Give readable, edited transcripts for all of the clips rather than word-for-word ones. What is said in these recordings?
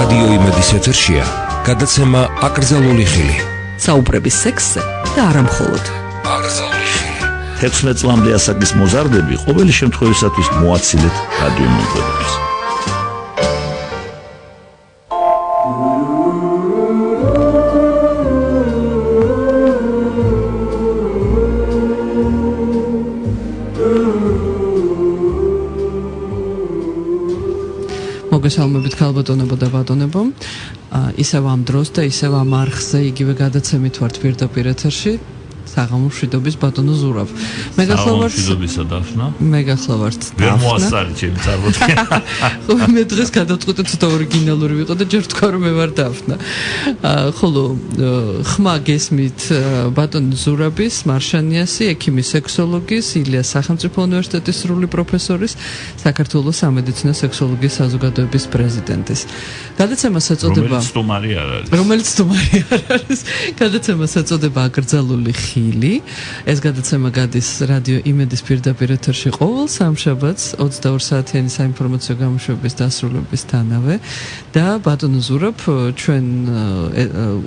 რადიო იმედის ეთერშია გადაცემა აკრძალული ხილი. საუბრების სექსზე და არა მხოლოდ. აკრძალული ხილი. 16 წლამდე ასაკის მოზარდები ყოველი შემთხვევისათვის მოაცილეთ რადიო მომღერლებს. მოგესალმებით ქალბატონებო და ბატონებო. ისევ ამ დროს და ისევ ამ არხზე იგივე გადაცემით ვართ პირდაპირ ეთერში. საღამო მშვიდობის ბატონო ზურავ. მე გახლავართ მშვიდობისა დაფნა. მე გახლავართ ვერ მოასწარი ჩემი წარმოდგენა. ხო მე დღეს გადავწყვიტე ცოტა ორიგინალური ვიყო და ჯერ თქვა რომ მე ვარ დაფნა. ხოლო ხმა გესმით ბატონო ზურაბის, მარშანიასი, ექიმის სექსოლოგის, ილიას სახელმწიფო უნივერსიტეტის სრული პროფესორის, საქართველოს სამედიცინო სექსოლოგიის საზოგადოების პრეზიდენტის. გადაცემას ეწოდება რომელიც სტუმარი არ არის. გადაცემას ეწოდება აკრძალული ხილი. ეს გადაცემა გადის რადიო იმედის პირდაპირ ეთერში ყოველ სამშაბათს 22 საათიანი საინფორმაციო გამოშვების დასრულებისთანავე და ბატონო ზურაბ ჩვენ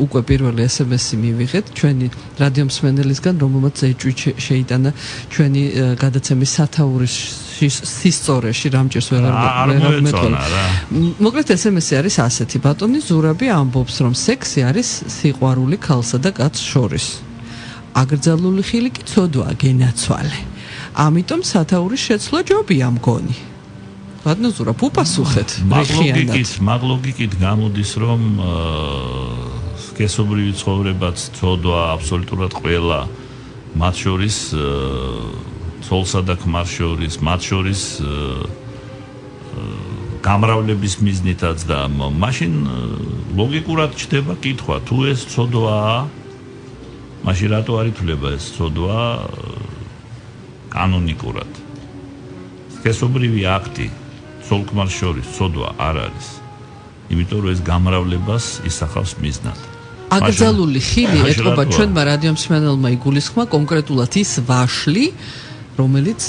უკვე პირველი SMS-ი მივიღეთ ჩვენი რადიო მსმენელისგან, რომელმაც ეჭვი შეიტანა ჩვენი გადაცემის სათაურის სისწორეში, რამჭერს ვერ მეთქვა. მოკლედ SMS-ი არის ასეთი: ბატონი ზურაბი ამბობს, რომ სექსი არის სიყვარული ქალსა და კაცს შორის. აკრძალული ხილი კი ცოდვაა გენაცვალე. ამიტომ სათაურის შეცვლა ჯობია მგონი. ბატონო ზურაბ, უპასუხეთ. მაგლოგიკით გამოდის, რომ სქესობრივი ცხოვრებაც ცოდვა აბსოლუტურად ყველა, მათ შორის ცოლსა და ქმარ შორის, მათ შორის გამრავლების მიზნითაც და მაშინ ლოგიკურად ჩდება კითხვა, თუ ეს ცოდვაა, მაშინ რატო არ ითვლება ეს ცოდვა კანონიკურად? სქესობრივი აქტი ცოლ-ქმარ შორის ცოდვა არ არის, იმიტომ რომ ეს გამრავლებას ისახავს მიზნად. აკრძალული ხილი ეთყობა ჩვენმა რადიო მსმენელმა იგულისხმა კონკრეტულად ის ვაშლი, რომელიც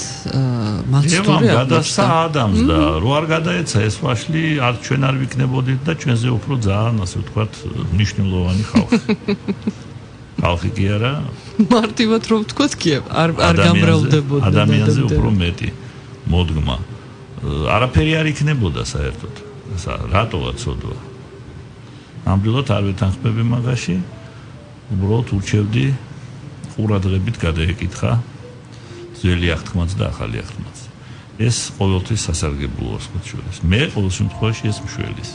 მასტური გადასცა ადამიანს და რო არ გადაეცა ეს ვაშლი, ჩვენ არ ვიქნებოდით და ჩვენზე უფრო ძალიან, ასე ვთქვათ, მნიშვნელოვანი ხალხი. ხალხი კი არა, მარტივად რომ ვთქვათ კი არ გამრავლდებოდა ადამიანზე უფრო მეტი მოდგმა არაფერი არ იქნებოდა საერთოდ. რატოა ცოდვა? ნამდვილად არ ვეთანხმები მაგაში, უბრალოდ ურჩევდი ყურადღებით გადაეკითხა ძველი აღთქმაც და ახალი აღთქმაც. ეს ყოველთვის სასარგებლოა სხვათა შორის. მე ყოველ შემთხვევაში ეს მშველის.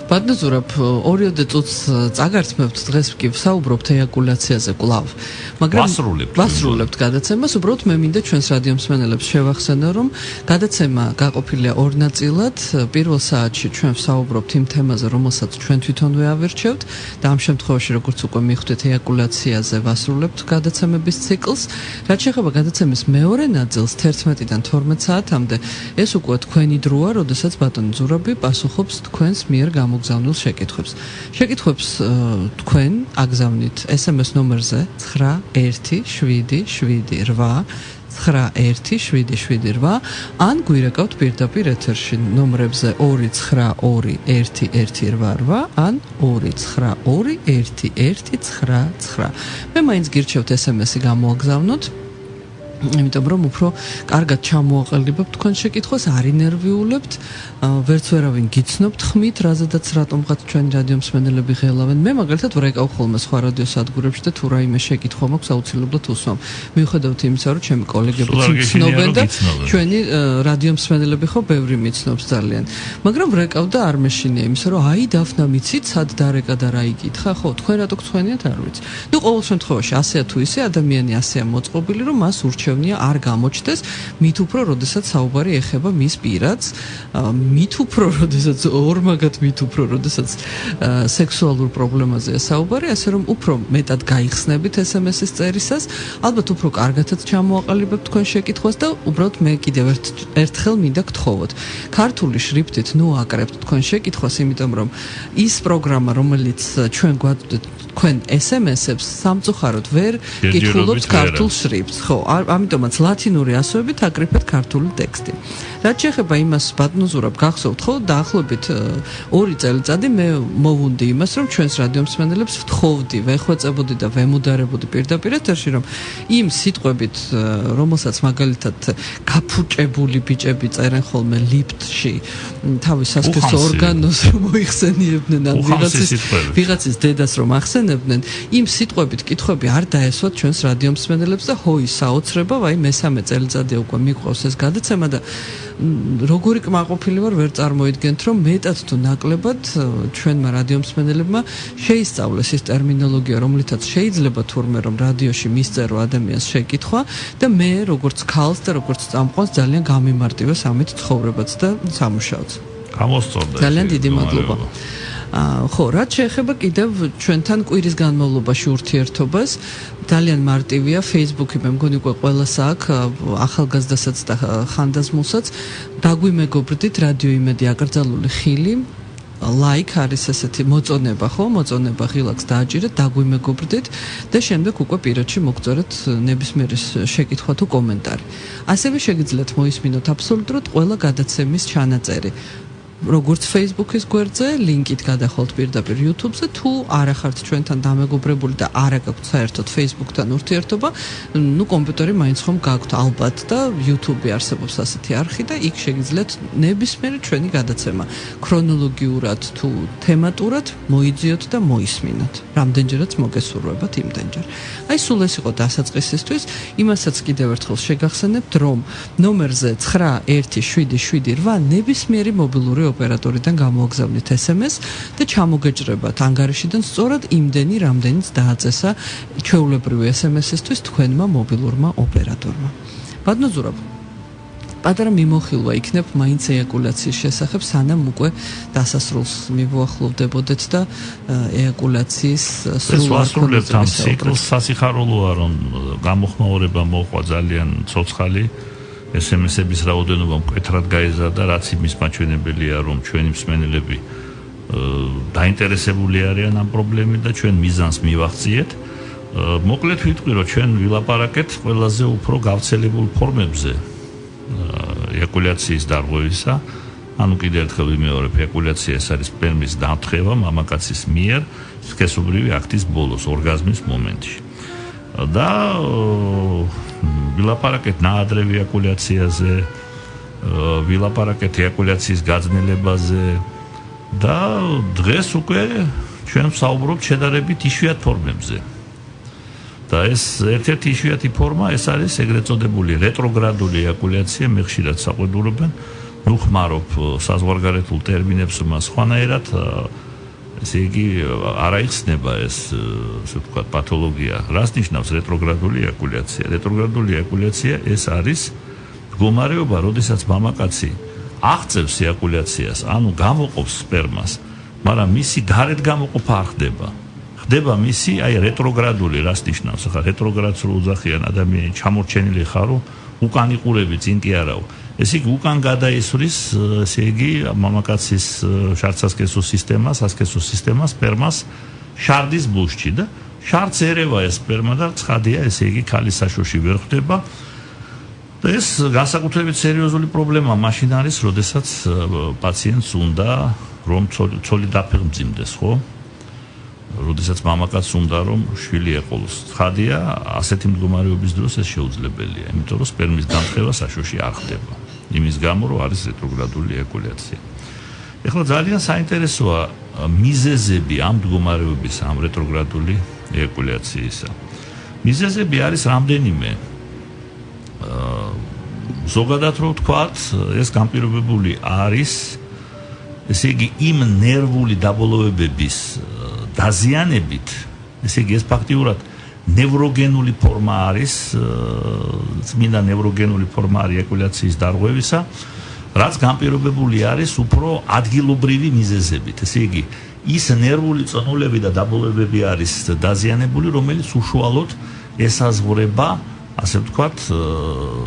ბატონო ზურაბ, 2 წუთს წაგართმევთ, დღეს კი ვსაუბრობთ ეიაკულაციაზე კვლავ. მაგრამ ვასრულებთ გადაცემას, უბრალოდ მე მინდა ჩვენს რადიო მსმენელებს შევახსენო, რომ გადაცემა გაყოფილია ორ ნაწილად. პირველ საათში ჩვენ ვსაუბრობთ იმ თემაზე, რომელსაც ჩვენ თვითონვე ავირჩევთ და ამ შემთხვევაში, როგორც უკვე მიხვდეთ, ეიაკულაციაზე ვასრულებთ გადაცემების ციკლს. რაც შეეხება გადაცემის მეორე ნაწილს 11-დან 12 საათამდე, ეს უკვე თქვენი დროა, როდესაც ბატონო ზურაბი პასუხობს თქვენს მიერ გამოგზავნილ შეკითხვებს. შეკითხვებს თქვენ აგზავნით SMS ნომერზე 9177891778 ან გვირეკავთ პირდაპირ ეთერში ნომრებზე 292118 ან 29211199. მე მაინც გირჩევთ SMS-ი გამოაგზავნოთ. იმიტომ რომ უფრო კარგად ჩამოაყალიბებთ თქვენ შეკითხვას, არ ინერვიულებთ, ვერც ვერავინ გიცნობთ ხმით, რაზედაც რატომღაც ჩვენი რადიო მსმენელები ღელავენ. მე მაგალითად ვრეკავ ხოლმე სხვა რადიო სადგურებში და თუ რაიმე შეკითხვა მაქვს, აუცილებლად უსვამ. მიუხედავად იმისა, რომ ჩემი კოლეგებიც მიცნობენ და ჩვენი რადიო მსმენელები ხო ბევრი მიცნობს ძალიან. მაგრამ ვრეკავ და არ მეშინია იმისა, რომ აი დაფნა მიცით, სად დარეკა და რა იკითხა, ხო, თქვენ რატო გცხვენიათ, არ ვიცი. ნუ ყოველ შემთხვევაში ასეა თუ ისე ადამიანი ასეა მოწყობილი, რომ მას ურჩევნია არ გამოჩნდეს, მით უფრო როდესაც საუბარი ეხება მის პირადს, მით უფრო როდესაც ორმაგად მით უფრო როდესაც სექსუალურ პრობლემაზეა საუბარი, ასე რომ უფრო მეტად გაიხსნებით SMS-ის წერისას, ალბათ უფრო კარგადაც ჩამოაყალიბებთ თქვენ შეკითხვას და უბრალოდ მე კიდევ ერთხელ მინდა გთხოვოთ. ქართული შრიფტით ნუ აკრებთ თქვენ შეკითხვას, იმიტომ რომ ის პროგრამა, რომელიც ჩვენ გვაწვდით თქვენ SMS-ებს სამწუხაროდ ვერ გითხულობთ ქართულ შრიფტს, ხო, ამიტომაც ლათინური ასოებით აკრიფეთ ქართული ტექსტი. რაც შეეხება იმას ბატონზურაბ გახსოვთ ხო დაახლოებით 2 წელიწადი მე მოვუნდი იმას რომ ჩვენს რადიომსმენელებს ვთხოვდი ვეხვეწებოდი და ვემუდარებოდი პირდაპირ ეთერში რომ იმ სიტყვებით რომელსაც მაგალითად გაფუჭებული ბიჭები წერენ ხოლმე ლიფტში თავის სასქესო ორგანოს რომ მოიხსენიებდნენ ან ვიღაცის დედას რომ ახსენებდნენ იმ სიტყვებით კითხვები არ დაესვათ ჩვენს რადიომსმენელებს და ჰოი საოცრება ვაი მესამე წელიწადია უკვე მიყვავს ეს გადაცემა და როგორი კმაყოფილი ვარ ვერ წარმოიდგენთ რომ მეტად თუ ნაკლებად ჩვენმა რადიომსმენელებმა შეისწავლეს ის ტერმინოლოგია რომლითაც შეიძლება თურმე რომ რადიოში მისწერო ადამიანს შეკითხვა და მე როგორც ქალს და როგორც წამყვანს ძალიან გამიმარტივეს ამით ცხოვრებაც და სამუშაოც გამოსწორდა ძალიან დიდი მადლობა ხო, რაც შეეხება კიდევ ჩვენთან კვირის განმავლობაში ურთიერთობას, ძალიან მარტივია Facebook-ი, მე მგონი უკვე ყველას აქვს, ახალგაზრდასაც და ხანდაზმულსაც, დაგვიმეგობრდით რადიო იმედი აკრძალული ხილი, ლაიქ არის ესეთი მოწონება, ხო, მოწონება ღილაკს დააჭირეთ, დაგვიმეგობრდით და შემდეგ უკვე პირადში მოგწერეთ ნებისმიერი შეკითხვა თუ კომენტარი. ასევე შეგიძლიათ მოისმინოთ აბსოლუტურად ყველა გადაცემის ჩანაწერი. როგორც Facebook-ის გვერდზე, ლინკით გადახვალთ პირდაპირ YouTube-ზე, თუ არ ახართ ჩვენთან დამეგობრებული და არ აქვს საერთოდ Facebook-თან ურთიერთობა, ნუ კომპიუტერი მაინც ხომ გაქვთ ალბათ და YouTube-ი არსებობს ასეთი არხი და იქ შეგიძლიათ ნებისმიერი ჩვენი გადაცემა ქრონოლოგიურად თუ თემატურად მოიძიოთ და მოისმინოთ. რამდენჯერაც მოგესურვებათ იმდენჯერ. აი სულ ეს იყო დასაწყისისთვის, იმასაც კიდევ ერთხელ შეგახსენებთ, რომ ნომერზე 917778 ნებისმიერი მობილური ოპერატორიდან გამოაგზავნით SMS და ჩამოგეჭრებათ ანგარიშიდან სწორად იმდენი, რამდენიც დააწესა ჩვეულებრივი SMS-ისთვის თქვენმა მობილურმა ოპერატორმა. ბატონზურაბ, პატარა მიმოხილვა იქნებ მაინც ეიაკულაციის შესახებ, სანამ უკვე დასასრულს მივუახლოვდებოდეთ და ეიაკულაციის სრულვასრულებთ ამ ციკლს. სასიხარულოა რომ გამოხმაურება მოყვა ძალიან ცოცხალი SMS-ების რაოდენობა მკვეთრად გაიზარდა, რაც იმის მაჩვენებელია, რომ ჩვენი მსმენელები დაინტერესებული არიან ამ პრობლემით და ჩვენ მიზანს მივახციეთ. მოკლედ ვიტყვი, რომ ჩვენ ვილაპარაკეთ ყველაზე უფრო გავრცელებულ ფორმებზე ეიაკულაციის დარღვევისა. ანუ კიდევ ერთხელ ვიმეორებ, ეიაკულაცია ეს არის სპერმის დამთხევა მამაკაცის მიერ სქესობრივი აქტის ბოლოს, ორგაზმის მომენტში. და ვილაპარაკეთ ნაადრევი ეიაკულაციაზე, ვილაპარაკეთ ეიაკულაციის გაძნელებაზე და დღეს უკვე ჩვენ ვსაუბრობთ შედარებით იშვიათ ფორმებზე. და ეს ერთ-ერთი იშვიათი ფორმა ეს არის ეგრეთ წოდებული რეტროგრადული ეიაკულაცია, მე ხშირად საყვედურობენ, ნუ ხმარობ საზღვარგარეთულ ტერმინებს, მას სხვანაირად ესე იგი არ აიხსნება ეს ასე ვთქვათ პათოლოგია. რას ნიშნავს რეტროგრადული ეიაკულაცია? რეტროგრადული ეიაკულაცია ეს არის მდგომარეობა, როდესაც მამაკაცი აღწევს ეიაკულაციას, ანუ გამოყოფს სპერმას, მაგრამ მისი გარეთ გამოყოფა არ ხდება. ხდება მისი აი რეტროგრადული, რას ნიშნავს? ახლა რეტროგრადს რო უძახიან ადამიანი ჩამორჩენილი ხარო, უკან იყურები, წინ კი არაო. ესე იგი უკან გადაისვრის, ესე იგი მამაკაცის შარდსასქესო სისტემა, სასქესო სისტემა სპერმას შარდის ბლუზში და შარდს ერევა ეს სპერმა და ცხადია, ესე იგი ქალის საშოში ვერ ხდება. და ეს განსაკუთრებით სერიოზული პრობლემა მაშინ არის, როდესაც პაციენტს უნდა რომ ცოლი დაფეხმძიმდეს, ხო? როდესაც მამაკაცს უნდა რომ შვილი ეყოლოს. ცხადია, ასეთი მდგომარეობის დროს ეს შეუძლებელია, იმიტომ რომ სპერმის დამთხევა საშოში არ ხდება. იმის გამო რომ არის რეტროგრადული ეიაკულაცია. ეხლა ძალიან საინტერესოა მიზეზები ამ მდგომარეობის, ამ რეტროგრადული ეიაკულაციისა. მიზეზები არის რამდენიმე. ზოგადად რო ვთქვათ, ეს განპირობებული არის ესე იგი იმ ნერვული დაბოლოებების დაზიანებით, ესე იგი ეს ფაქტიურად ნევროგენული ფორმა არის, წმინდა ნევროგენული ფორმა არის ეიაკულაციის დარღვევისა, რაც განპირობებული არის უფრო ადგილობრივი მიზეზებით. ესე იგი, ის ნერვული წონულები და დაბოლოებები არის დაზიანებული, რომელიც უშუალოდ ესაზღვრება, ასე ვთქვათ,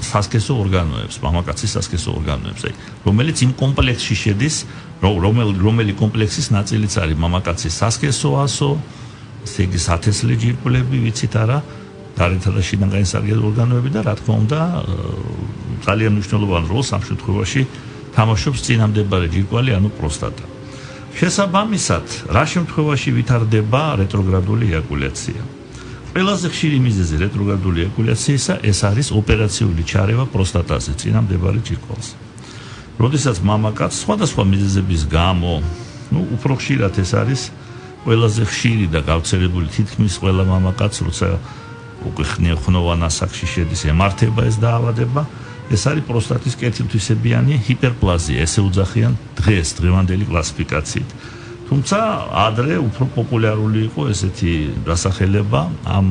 სასქესო ორგანოებს, მამაკაცის სასქესო ორგანოებს, რომელიც იმ კომპლექსში შედის, რომელი კომპლექსის ნაწილიც არის მამაკაცის სასქესო ასო, ესე იგი სათესლე ჯირკვლები, ვიცით არა, გარეთა და შინაგან განსარგებლო ორგანოები და რა თქმა უნდა ძალიან მნიშვნელოვან როლს ამ შემთხვევაში თამაშობს წინამდებარე ჯირკვალი, ანუ პროსტატა. შესაბამისად, რა შემთხვევაში ვითარდება რეტროგრადული ეიაკულაცია? ყველაზე ხშირი მიზეზი რეტროგრადული ეიაკულაციისა ეს არის ოპერაციული ჩარევა პროსტატაზე, წინამდებარე ჯირკვალზე. როდესაც მამაკაც სხვადასხვა მიზეზების გამო, უფრო ხშირად ეს არის ყველაზე ხშირი და გავრცელებული თითქმის ყველა მამაკაც, როცა უკვე ხნოვან ასაკში შედის, ემართება ეს დაავადება, ეს არის პროსტატის კეთილთვისებიანი ჰიპერპლაზია, ესე უძახიან დღევანდელი კლასიფიკაციით. თუმცა ადრე უფრო პოპულარული იყო ესეთი დასახელება ამ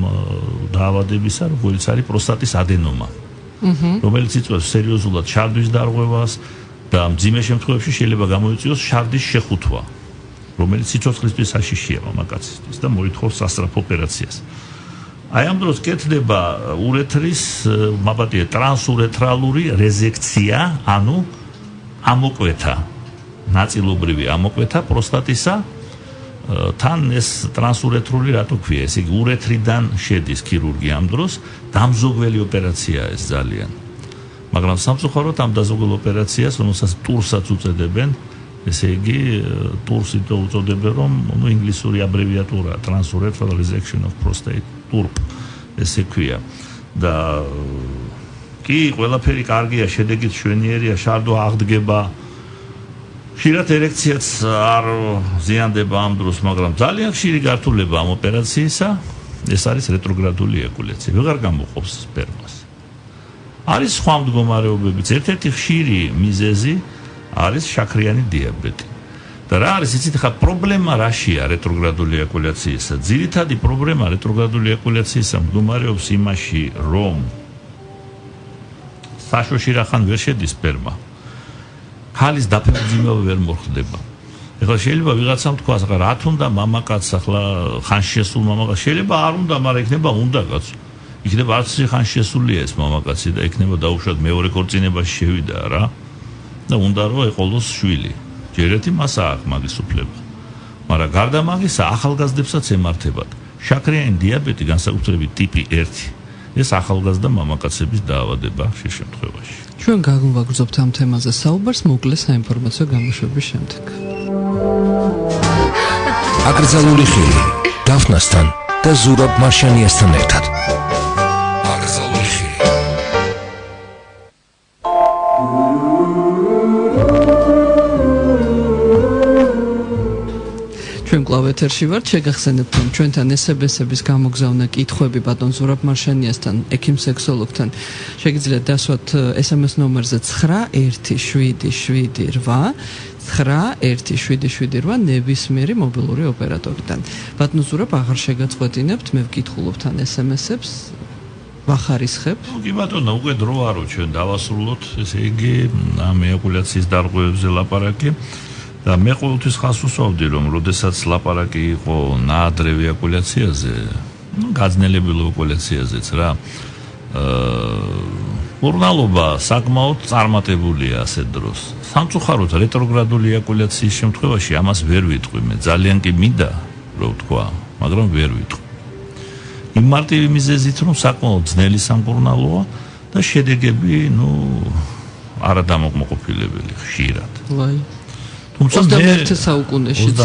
დაავადებისა, როგორც არის პროსტატის ადენომა, რომელიც იწვევს სერიოზულად შარდის დარღვევას და მძიმე შემთხვევებში შეიძლება გამოიწვიოს შარდის შეხუთვა, რომელიც სიცოცხლისთვის საშიშია მამაკაცისთვის და მოითხოვს სასწრაფო ოპერაციას. აი ამ დროს კეთდება ურეთრის მაბატია ტრანსურეთრალური რეზექცია, ანუ ამოკვეთა, ნაწილობრივი ამოკვეთა პროსტატისა. თან ეს ტრანსურეთრული რატო ქვია? ესე იგი ურეთრიდან შედის ქირურგი ამ დროს, დამზოგველი ოპერაციაა ეს ძალიან. მაგრამ სამწუხაროდ ამ დაზოგელ ოპერაციას, რომელსაც ტურსაც უწოდებენ, ესე იგი ტურსი то უწოდებენ, რომ ინგლისური აბრევიატურა Transurethral Resection of Prostate, TURP, ესე ქვია. და კი, ყველაფერი კარგია, შედეგით შვენიერია, შარდო აღდგება. ხშირად ერექციაც არ ზიანდება ამ დროს, მაგრამ ძალიან ხშირი გართულება ამ ოპერაციისა, ეს არის რეტროგრადული ეიაკულაცია. ვეღარ გამოყოფს სპერმას. არის სხვა მდგომარეობებიც. ერთ-ერთი ხშირი მიზეზი არის შაქრიანი დიაბეტი. და რა არის იცით ხა პრობლემა რაშია რეტროგრადული ეიაკულაციისა? ძირითადი პრობლემა რეტროგრადული ეიაკულაციისა მდგომარეობს იმაში, რომ საშოში რახან ვერ შედის სპერმა. ხალის დაფებძიმება ვერ მოხდება. ეხლა შეიძლება ვიღაცამ თქვას, რა თუნდა მამაკაცს ახლა ხანში შესულ მამაკაცს შეიძლება არ უნდა, მაგრამ იქნება უნდაც. იქნება არც ხან შესულია ეს მამაკაცი და იქნება დაუშვათ მეორე ქორწინებაში შევიდა რა და უნდა რომ ეყოლოს შვილი. ჯერეთი მას აქვს მაგის უფლება. მაგრამ გარდა მაგისა ახალგაზრდებსაც ემართებათ. შაქრიანი დიაბეტი განსაკუთრებით ტიპი 1. ეს ახალგაზრდა მამაკაცების დაავადება ხშირ შემთხვევაში. ჩვენ გავაგრძობთ ამ თემაზე საუბარს მოკლე საინფორმაციო გამოშვების შემდეგ. აკრძალული ხილი დაფნასთან და ზურაბ მარშანიასთან ერთად. ჩვენ კლავ ეთერში ვართ, შეგახსენებთ რომ ჩვენთან SMS-ების გამოგზავნა კითხვები ბატონ ზურაბ მარშანიასთან, ექიმ სექსოლოგთან შეგიძლიათ დასვათ SMS ნომერზე 917778 917778 ნებისმიერი მობილური ოპერატორიდან. ბატონ ზურაბ, აღარ შეგაწყვეტინებთ, მე ვკითხულობთ ან SMS-ებს ვახარისხებ. კი ბატონო, უკვე დრო არო ჩვენ დავასრულოთ, ესე იგი ამ ეიაკულაციის დარღვევებზე ლაპარაკი. და მე ყოველთვის ხას უსვავდი, რომ როდესაც ლაპარაკი იყო ნაადრევ ეიაკულაციაზე, გაძნელებულ ეიაკულაციაზეც რა, მკურნალობა საკმაოდ წარმატებულია ასეთ დროს. სამწუხაროდ რეტროგრადული ეიაკულაციის შემთხვევაში ამას ვერ ვიტყვი მე, ძალიან კი მინდა რომ ვთქვა, მაგრამ ვერ ვიტყვი. იმ მარტივი მიზეზით, რომ საკმაოდ ძნელი სამკურნალოა და შედეგები, არადამოკმაყოფილებელი ხშირად. ვაი. თუმცა 21 საუკუნეშიც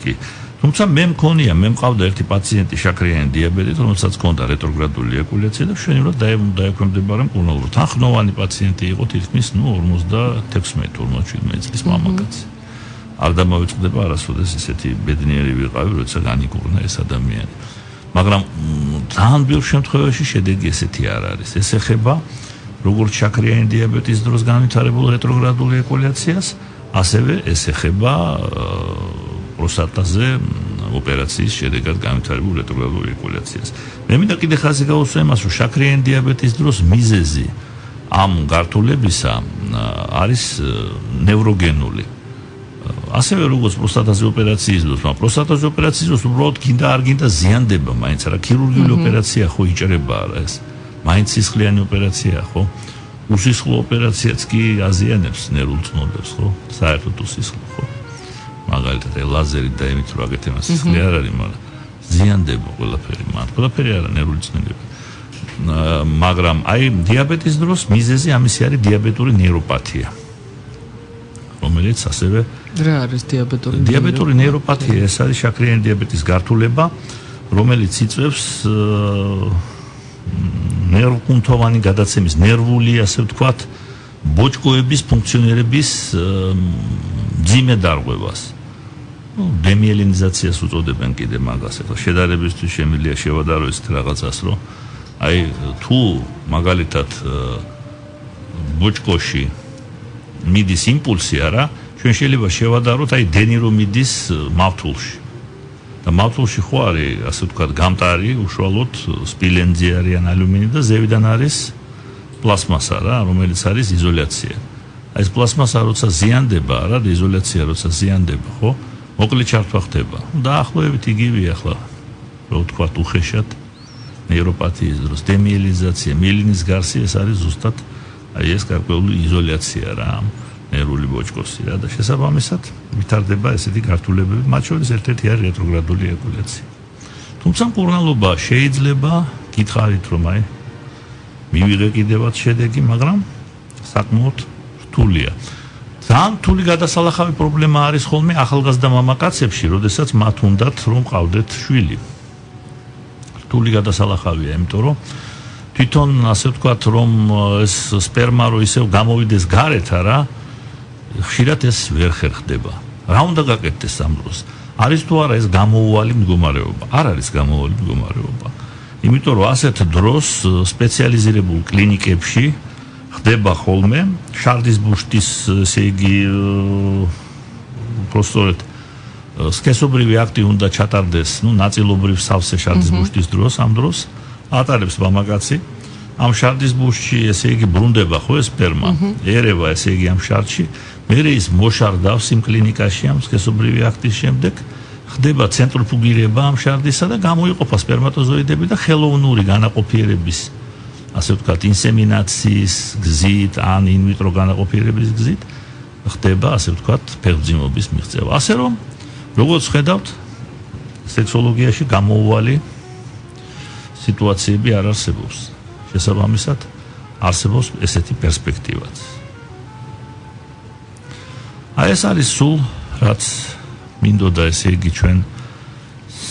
კი. თუმცა მე მყავდა ერთი პაციენტი შაქრიანი დიაბეტით, რომელსაც ჰქონდა რეტროგრადული ეიაკულაცია და მშვენივრად დაექვემდებარა მკურნალობა. თან ხნოვანი პაციენტი იყო თითქმის 56-57 წლის მამაკაცი. არ დამოვიწყდება არასოდეს ესეთი ბედნიერი ვიყავი, როცა განიკურნა ეს ადამიანი. მაგრამ ძალიან ბევრ შემთხვევაში შედეგი ესეთი არ არის. ეს ეხება როგორც შაქრიანი დიაბეტის დროს განვითარებულ რეტროგრადულ ეიაკულაციას, ასევე ეს ეხება პროსტატაზე ოპერაციის შედეგად განვითარებულ რეტროგრადულ ეიაკულაციას. მე მინდა კიდე ხაზი გავუსვა იმას, რომ შაქრიანი დიაბეტის დროს მიზეზი ამ გართულებისა არის ნევროგენული. ასევე როგორც პროსტატაზე ოპერაციის დროს, მაგრამ პროსტატაზე ოპერაციის დროს უბრალოდ გინდა არ გინდა ზიანდება მაინც რა, ქირურგიული ოპერაცია ხო იჭრება რა ეს. მაინც სისხლიანი ოპერაცია ხო? უსისხლო ოპერაციაც კი აზიანებს ნერვულ წნულებს ხო? საერთოდ უსისხლო ხო? მაგალითად ლაზერით და იმით რო აგეთემა სისხლი არ არის, მაგრამ ზიანდება ყველაფერი, მაგრამ ყველაფერი არა ნერვული წნულები. მაგრამ აი დიაბეტის დროს მიზეზი ამისი არის დიაბეტური ნეიროპათია, რომელიც ასევე რა არის დიაბეტური ნეიროპათია? ეს არის შაქრიანი დიაბეტის გართულება, რომელიც იწვევს ნერვკუნთოვანი გადაცემის, ნერვული, ასე ვთქვათ, ბოჭკოების ფუნქციონირების მძიმე დარღვევას. დემიელინიზაციას უწოდებენ კიდე მაგას. ახლა შედარებისთვის შემიძლია შევადარო ისეთ რაღაცას, რომ აი თუ მაგალითად ბოჭკოში მიდის იმპულსი არა, ჩვენ შეიძლება შევადაროთ აი დენი რომ მიდის მავთულში. და მავთულში ხო არის, ასე ვთქვათ, გამტარი, უშუალოდ სპილენძი არის ან ალუმინი და ზევიდან არის პლასმასა რა, რომელიც არის იზოლაცია. აი ეს პლასმასა როცა ზიანდება რა და იზოლაცია როცა ზიანდება, ხო? მოკლე ჩართვა ხდება. დაახლოებით იგივეა ახლა, რო ვთქვათ, უხეშად ნეიროპათიის დროს დემიელინიზაცია, მიელინის გარსი ეს არის ზუსტად აი ეს გარკვეული იზოლაცია რა, ნერვული ბოჭკოსი რა და შესაბამისად ვითარდება ესეთი გართულებები, მათ შორის ერთ-ერთი არის რეტროგრადული ეკულაცია. თუმცა მკურნალობა შეიძლება გითხარით რომ აი მივიღე კიდევაც შედეგი, მაგრამ საკმაოდ რთულია. ძალიან რთული გადასალახავი პრობლემა არის ხოლმე ახალგაზრდა მამაკაცებში, როდესაც მათ უნდათ რომ ყავდეთ შვილი. რთული გადასალახავია, იმიტომ რომ თვითონ ასე ვთქვათ, რომ ეს სპერმა რო ისევ გამოვიდეს გარეთ არა, ხშირად ეს ვერ ხერხდება. რა უნდა გაკეთდეს ამ დროს? არის თუ არა ეს გამოუვალი მდგომარეობა? არ არის გამოუვალი მდგომარეობა. იმიტომ რომ ასეთ დროს სპეციალიზირებულ კლინიკებში ხდება ხოლმე შარდის ბუშტის, ესე იგი, პროსტორეთ სქესობრივი აქტი უნდა ჩატარდეს, ნაწილობრივ სავსე შარდის ბუშტის დროს, ამ დროს ატარებს მამაკაცი. ამ შარდის ბუშტში, ესე იგი, ბრუნდება ხო ეს სპერმა, ერევა, ესე იგი, ამ შარდში, მერე ის მოშარდავს იმ კლინიკაში ამ სქესობრივი აქტის შემდეგ, ხდება ცენტრიფუგირება ამ შარდისა და გამოიყოფა სპერმატოზოიდები და ხელოვნური განაყოფიერების, ასე ვთქვათ, ინსემინაციის გზით ან ინვიტრო განაყოფიერების გზით ხდება, ასე ვთქვათ, ფეხმძიმობის მიღწევა. ასე რომ, როგორც ხედავთ, სექსოლოგიაში გამოუვალი სიტუაციები არ არსებობს. შესაბამისად, არსებობს ესეთი პერსპექტივაც. აი ეს არის სულ, რაც მინდოდა, ესე იგი, ჩვენ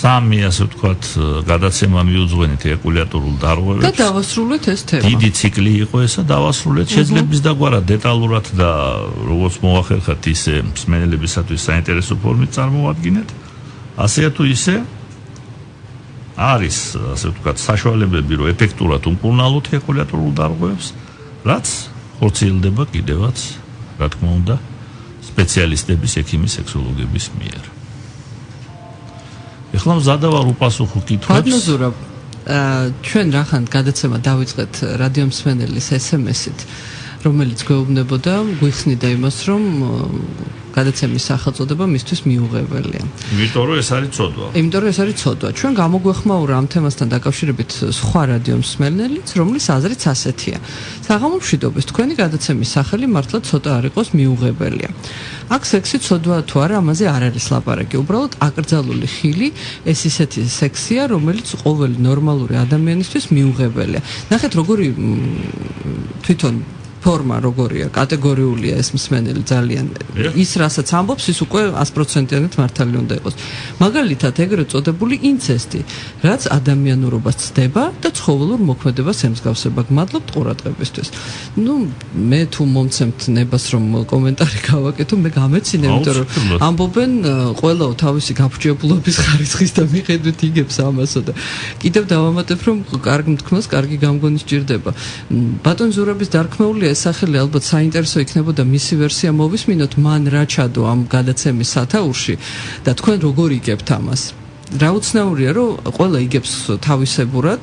სამი, ასე ვთქვათ, გადაცემა მიუძღვენით ეკულატორულ დარღვევებს. და დავასრულეთ ეს თემა. დიდი ციკლი იყო ესა, დავასრულეთ. შეძლებს დაგვარა დეტალურად და როგორც მოახერხათ, ისე მსმენელებისათვის საინტერესო ფორმით წარმოვადგინეთ. ასეა თუ ისე არის, ასე ვთქვათ, საშუალებები, რომ ეფექტურად უმკურნალოთ ეკულატორულ დარღვევებს, რაც ხორციელდება კიდევაც, რა თქმა უნდა, სპეციალისტების, ექიმის, სექსოლოგების მიერ. ეხლა მზადა ვარ უპასუხო კითხვებს. ბატონო ზურაბ, ჩვენ რახან გადაცემა დავიწყეთ რადიო მსმენელის SMS-ით, რომელიც გვეუბნებოდა, გვიხსნიდა იმას, რომ გადაცემის სახელწოდება მისთვის მიუღებელია. იმიტომ რომ ეს არის ცოდვა. იმიტომ რომ ეს არის ცოდვა. ჩვენ გამოგვეხმაურა ამ თემასთან დაკავშირებით სხვა რადიო მსმენელიც, რომლის აზრიც ასეთია. საღამო მშვიდობის, თქვენი გადაცემის სახელი მართლა ცოტა არ იყოს მიუღებელია. აქ სექსი ცოდვა თუ არა, ამაზე არ არის ლაპარაკი. უბრალოდ აკრძალული ხილი ეს ისეთი სექსია, რომელიც ყოველი ნორმალური ადამიანისთვის მიუღებელია. ნახეთ როგორი თვითონ ფორმა როგორია, კატეგორიულია ეს მსმენელი ძალიან. ის რასაც ამბობს, ის უკვე 100%-იანად მართალი უნდა იყოს. მაგალითად, ეგრეთ წოდებული ინცესტი, რაც ადამიანურობას ცდება და ცხოველურ მოქმედებას ემსგავსება. გმადლობთ ყურადღებისთვის. მე თუ მომცემთ ნებას რომ კომენტარი გავაკეთო, მე გამეცინე, იმიტომ რომ ამბობენ ყველა თავისი გაფრჩებულობის ხარისხის და მიხედვით იგებს ამასო და კიდევ დავამატებ რომ კარგ მთქმელს კარგი გამგონი სჭირდება. ბატონ ზურაბის დარქმეულია ეს სახელი ალბათ საინტერესო იქნებოდა მისი ვერსია მოვისმინოთ, მან რა ჩადო ამ გადაცემის სათაურში და თქვენ როგორ იგებთ ამას. რა უცნაურია, რომ ყველა იგებს თავისებურად,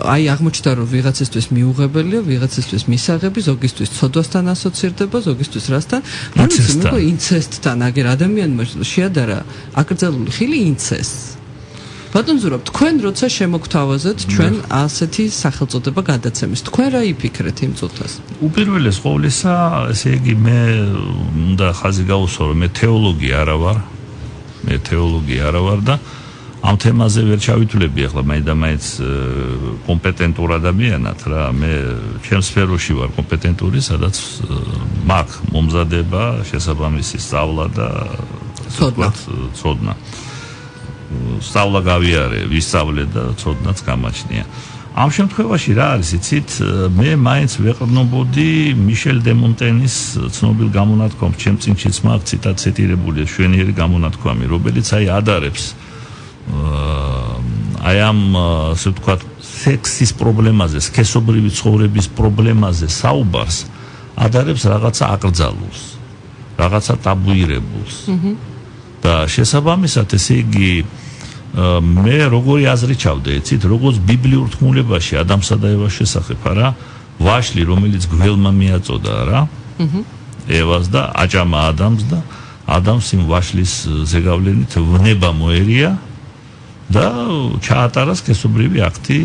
აი აღმოჩნდა რომ ვიღაცისთვის მიუღებელია, ვიღაცისთვის მისაღები, ზოგისთვის ცოდვასთან ასოცირდება, ზოგისთვის რასთან, მაგრამ ინცესტთან, აგერ ადამიანმა შეადარა აკრძალული ხილი ინცესტს. ბატონ ზურაბ, თქვენ როცა შემოგთავაზეთ ჩვენ ასეთი სახელწოდება გადაცემის, თქვენ რა იფიქრეთ იმ წუთას? უპირველეს ყოვლისა, ესე იგი, მე უნდა ხაზი გავუსვა, რომ მე თეოლოგი არა ვარ. მე თეოლოგი არა ვარ და ამ თემაზე ვერ ჩავითვლები ახლა მაინც კომპეტენტურ ადამიანად რა მე ჩემს სფეროში ვარ კომპეტენტური სადაც მაქვს მომზადება შესაბამისი სწავლა და ცოდნა სწავლა გავიარე ვისწავლე და ცოდნაც გამაჩნია ამ შემთხვევაში რა არის იცით მე მაინც ვეყრდნობოდი მიშელ დე მონტენის ცნობილ გამონათქვამს ჩემ წინშიც მაქვს ციტირებული შვენიერი გამონათქვამი რომელიც ადარებს აი ამ ასე ვთქვათ სექსის პრობლემაზე, სქესობრივი ცხოვრების პრობლემაზე საუბარს ადარებს რაღაცა აკრძალულს, რაღაცა ტაბუირებულს. და შესაბამისად ესე იგი მე როგორი აზრი ჩავდე, იცით, როგორც ბიბლიურ თქმულებაში ადამიანსა და ევას შესახებ, არა, ვაშლი, რომელიც გველმა მიაწოდა, რა, ევას და აჭამა ადამიანს და ადამიანს იმ ვაშლის ზეგავლენით ვნება მოერია და ჩაატარა სქესობრივი აქტი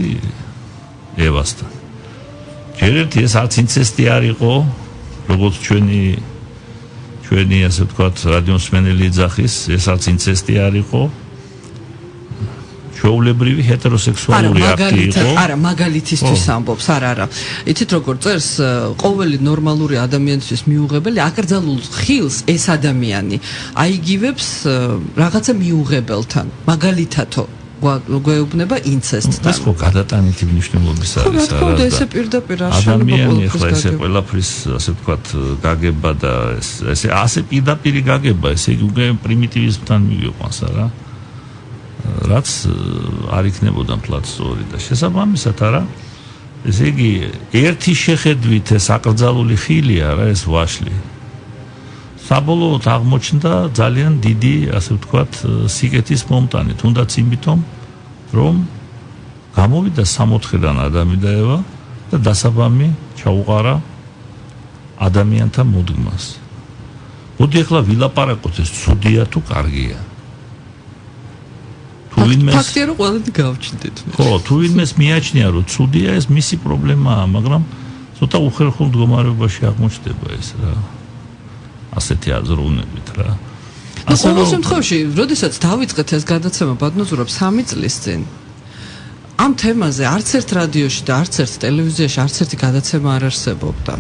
ევასთან. ჯერერთი ეს არც ინცესტი არ იყო, როგორც ჩვენი ასე ვთქვათ, რადიომსმენელი ეძახის, ეს არც ინცესტი არ იყო. ჩვეულებრივი ჰეტეროსექსუალური აქტი იყო. არა, მაგალითისთვის ამბობს, არა. იცით როგორ წერს, ყოველი ნორმალური ადამიანისთვის მიუღებელი აკრძალულ ხილს ეს ადამიანი აიგივებს რაღაცა მიუღებელთან. მაგალითათო გვეუბნება ინცესტთან. ეს ხო გადატანითი მნიშვნელობის არის, რა თქმა უნდა, ესე პირდაპირ არ შეიძლება ადამიანი ახლა ესე ყველაფრის ასე ვთქვათ გაგება და ესე ასე პირდაპირი გაგება, ესე იგი უკვე პრიმიტივიზმთან მივიყვანს, არა? რაც არ იქნებოდა მთლად სწორი და შესაბამისად არა ესე იგი ერთი შეხედვით ეს აკრძალული ხილია რა ეს ვაშლი საბოლოოდ აღმოჩნდა ძალიან დიდი ასე ვთქვათ სიკეთის მომტანი თუნდაც იმიტომ რომ გამოვიდა 64-დან ადამი და ევა და დასაბამი ჩაუყარა ადამიანთა მოდგმას მოდი ახლა ვილაპარაკოთ ეს ცუდია თუ კარგია ფაქტია რომ ყველანი გავჩნდეთ მე. ხო, თუ ვინმეს მიაჩნია რომ ცუდია ეს მისი პრობლემაა, მაგრამ ცოტა უხერხულ მდგომარეობაში აღმოჩნდება ეს რა. ასეთი აზროვნებით რა. ასე რომ შემთხვევაში, როდესაც დავიწყეთ ეს გადაცემა ბატონზურაბ 3 წლის წინ ამ თემაზე არც ერთ რადიოში და არც ერთ ტელევიზიაში არც ერთი გადაცემა არ არსებობდა.